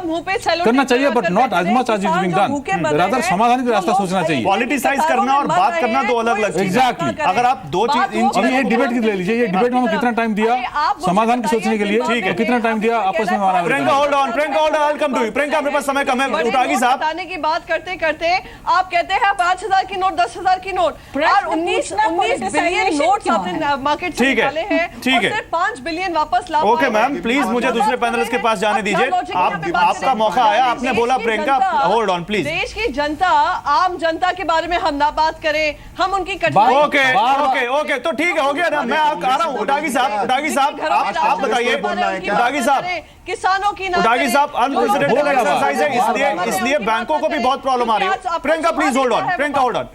करना चाहिए, but not as much as is being done, rather समाधान की रास्ता सोचना चाहिए। पॉलिटिसाइज करना और बात करना दो अलग अलग। एग्जैक्टली, अगर आप दो चीज, अभी ये डिबेट की ले लीजिए, ये डिबेट में हम कितना टाइम दिया समाधान की सोचने के लिए, ठीक है, कितना टाइम दिया आपस में हमारा। Priyanka hold on, I will come to you. Priyanka मेरे पास समय कम है, उठागी साहब बताने की बात करते करते आप कहते हैं 5000 की नोट, 10,000 की नोट और 19 बिलियन नोट आपने मार्केट से निकाले हैं, ठीक है, सिर्फ 5 बिलियन वापस ला। ओके मैम, प्लीज मुझे दूसरे पैनलिस्ट के पास जाने दीजिए, आपका मौका आया, आपने बोला। Priyanka hold on please. देश की जनता, आम जनता के बारे में हम ना बात करें, हम उनकी ओके तो ठीक है, हो गया ना, मैं आ रहा हूँ। उटागी साहब आप बताइए, उटागी साहब, किसानों की उटागी साहब, अनप्रेसिडेंटेड एक्सरसाइज है, इसलिए बैंकों को भी बहुत प्रॉब्लम आ रही है। Priyanka please hold on, Priyanka hold on.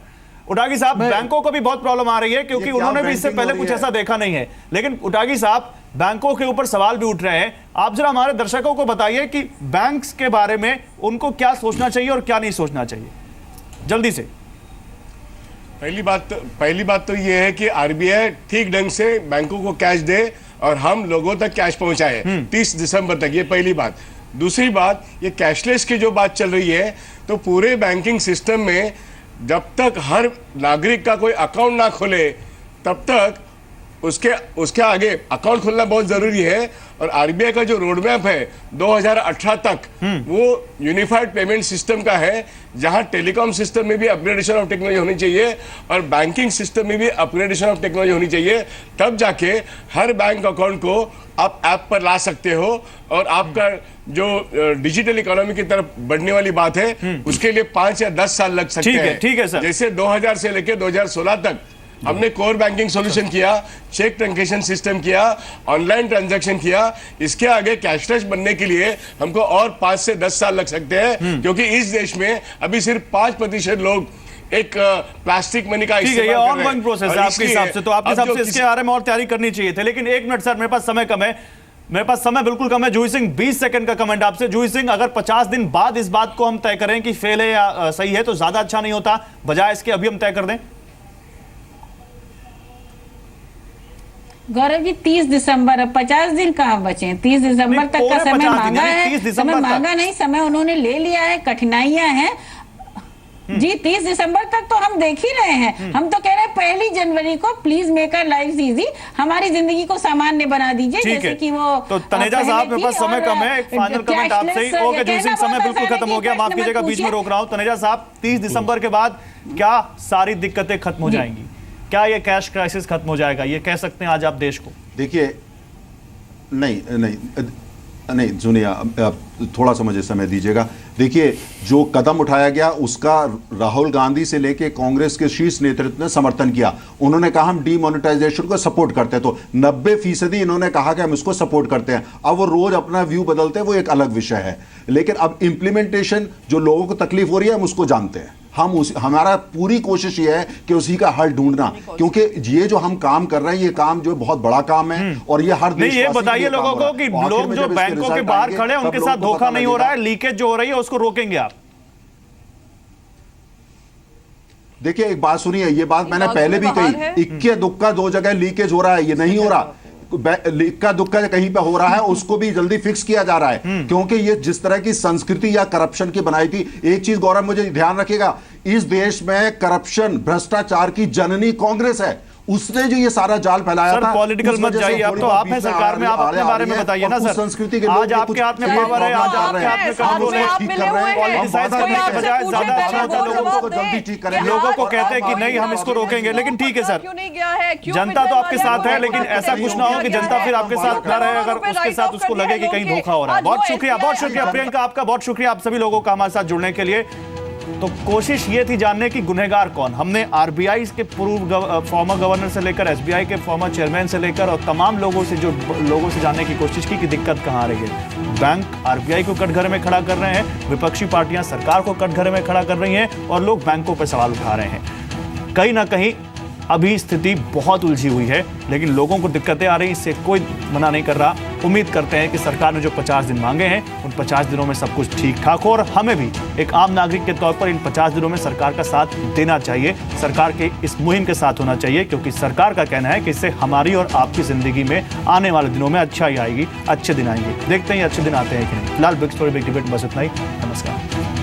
उटागी साहब, बैंकों को भी बहुत प्रॉब्लम आ रही है क्योंकि उन्होंने भी इससे पहले कुछ ऐसा देखा नहीं है। लेकिन उटागी साहब, बैंकों के ऊपर सवाल भी उठ रहे हैं। आप जरा हमारे दर्शकों को बताइए कि बैंक्स के बारे में उनको क्या सोचना चाहिए और क्या नहीं सोचना चाहिए, जल्दी से। पहली बात तो ये है कि आरबीआई ठीक ढंग से बैंकों को कैश दे और हम लोगों तक कैश पहुंचाए 30 दिसंबर तक, ये पहली बात। दूसरी बात, ये कैशलेस की जो बात चल रही है, तो पूरे बैंकिंग सिस्टम में जब तक हर नागरिक का कोई अकाउंट ना खोले तब तक उसके आगे अकाउंट खोलना बहुत जरूरी है। और आरबीआई का जो रोड मैप है 2018 तक, वो यूनिफाइड पेमेंट सिस्टम का है, जहां टेलीकॉम सिस्टम में भी अपग्रेडेशन ऑफ टेक्नोलॉजी होनी चाहिए और बैंकिंग सिस्टम में भी अपग्रेडेशन ऑफ टेक्नोलॉजी होनी चाहिए। तब जाके हर बैंक अकाउंट को आप ऐप पर ला सकते हो और आपका जो डिजिटल इकोनॉमी की तरफ बढ़ने वाली बात है, उसके लिए 5 या 10 साल लग सकते हैं। ठीक है सर। जैसे 2000 से लेकर 2016 तक हमने कोर बैंकिंग सॉल्यूशन किया, चेक ट्रांजैक्शन सिस्टम किया, ऑनलाइन ट्रांजैक्शन किया। इसके आगे कैशलेस बनने के लिए हमको और 5 से 10 साल लग सकते हैं, क्योंकि इस देश में अभी सिर्फ 5% लोग एक प्लास्टिक मनी का ठीक है, ये ऑनगोइंग प्रोसेस है आपके हिसाब से, तो आपके हिसाब से इसके बारे में और तैयारी करनी चाहिए थे। लेकिन 1 मिनट सर, मेरे पास समय कम है, मेरे पास समय बिल्कुल कम है। जूही सिंह, 20 सेकंड का कमेंट आपसे। जूही सिंह, अगर 50 दिन बाद इस बात को हम तय करें कि फेल है या सही है, तो ज्यादा अच्छा नहीं होता, बजाय इसके अभी हम तय कर दें? गौरव जी, 30 दिसंबर, अब 50 दिन कहाँ बचे? 30 दिसंबर तक का समय मांगा है, समय मांगा नहीं, समय उन्होंने ले लिया है, कठिनाइयां हैं जी। 30 दिसंबर तक तो हम देख ही रहे हैं। हम तो कह रहे हैं 1 जनवरी को please make our life easy, हमारी जिंदगी को सामान्य बना दीजिए, जैसे कि वो। तो तनेजा साहब, मेरे पास समय कम है, एक फाइनल कमेंट आपसे ही। ओके जूही सिंह, समय बिल्कुल खत्म हो गया, माफ कीजिएगा बीच में रोक रहा हूं। तनेजा साहब, 30 दिसंबर के बाद क्या सारी दिक्कतें खत्म हो जाएंगी? क्या ये कैश क्राइसिस खत्म हो जाएगा, ये कह सकते हैं आज आप देश को? देखिए, नहीं सुनिए, आप थोड़ा सा मुझे समय दीजिएगा। देखिए, जो कदम उठाया गया उसका राहुल गांधी से लेके कांग्रेस के शीर्ष नेतृत्व ने समर्थन किया। उन्होंने कहा हम डीमोनेटाइजेशन को सपोर्ट करते हैं, तो 90% इन्होंने कहा कि हम इसको सपोर्ट करते हैं। अब वो रोज अपना व्यू बदलते हैं, वो एक अलग विषय है। लेकिन अब इंप्लीमेंटेशन, जो लोगों को तकलीफ हो रही है, हम उसको जानते हैं। हमारा पूरी कोशिश ये है कि उसी का हल ढूंढना, क्योंकि ये जो हम काम कर रहे हैं, ये काम जो बहुत बड़ा काम है और ये हर नहीं, ये बताइए लोगों को कि लोग जो बैंकों के बाहर खड़े हैं उनके साथ धोखा नहीं हो रहा है, लीकेज जो हो रही है उसको रोकेंगे आप? देखिए, एक बात सुनिए, ये बात मैंने पहले भी कही, इक्के दुक्का 2 जगह लीकेज हो रहा है, ये नहीं हो रहा। इक्का दुक्का कहीं पे हो रहा है, उसको भी जल्दी फिक्स किया जा रहा है, क्योंकि ये जिस तरह की संस्कृति या करप्शन की बनाई थी। एक चीज गौरव, मुझे ध्यान रखिएगा, इस देश में करप्शन, भ्रष्टाचार की जननी कांग्रेस है। उसने जो ये सारा जाल फैलाया था। पॉलिटिकल मत जाइए, अब तो आप हैं सरकार में, आप अपने बारे में बताइए ना सर। संस्कृति के आज आपके हाथ में पावर है, आज आपके हाथ में कंट्रोल है, पॉलिटिसाइज करने के बजाय ज्यादा अच्छा होता है लोगों को जल्दी ठीक करें। लोगों को कहते हैं कि नहीं हम इसको रोकेंगे, लेकिन ठीक है सर, जनता तो आपके साथ है, लेकिन ऐसा कुछ ना हो कि जनता फिर आपके साथ ना रहे, अगर उसके साथ उसको लगे कि कहीं धोखा हो रहा है। बहुत शुक्रिया प्रियंका, आपका बहुत शुक्रिया, आप सभी लोगों का हमारे साथ जुड़ने के लिए। तो कोशिश ये थी जानने की गुनहगार कौन। हमने आरबीआई के पूर्व फॉर्मर गवर्नर से लेकर एसबीआई के फॉर्मर चेयरमैन से लेकर और तमाम लोगों से जानने की कोशिश की कि दिक्कत कहां आ रही है। बैंक आरबीआई को कटघरे में खड़ा कर रहे हैं, विपक्षी पार्टियां सरकार को कटघरे में खड़ा कर रही हैं और लोग बैंकों पर सवाल उठा रहे हैं। कहीं ना कहीं अभी स्थिति बहुत उलझी हुई है, लेकिन लोगों को दिक्कतें आ रही, इससे कोई मना नहीं कर रहा। उम्मीद करते हैं कि सरकार ने जो 50 दिन मांगे हैं, उन 50 दिनों में सब कुछ ठीक ठाक हो और हमें भी एक आम नागरिक के तौर पर इन 50 दिनों में सरकार का साथ देना चाहिए, सरकार के इस मुहिम के साथ होना चाहिए, क्योंकि सरकार का कहना है कि इससे हमारी और आपकी जिंदगी में आने वाले दिनों में अच्छाई आएगी, अच्छे दिन आएंगे। देखते हैं ये अच्छे दिन आते हैं कि नहीं। फिलहाल बिग स्टोरी बिग डिबेट बस इतना ही। नमस्कार।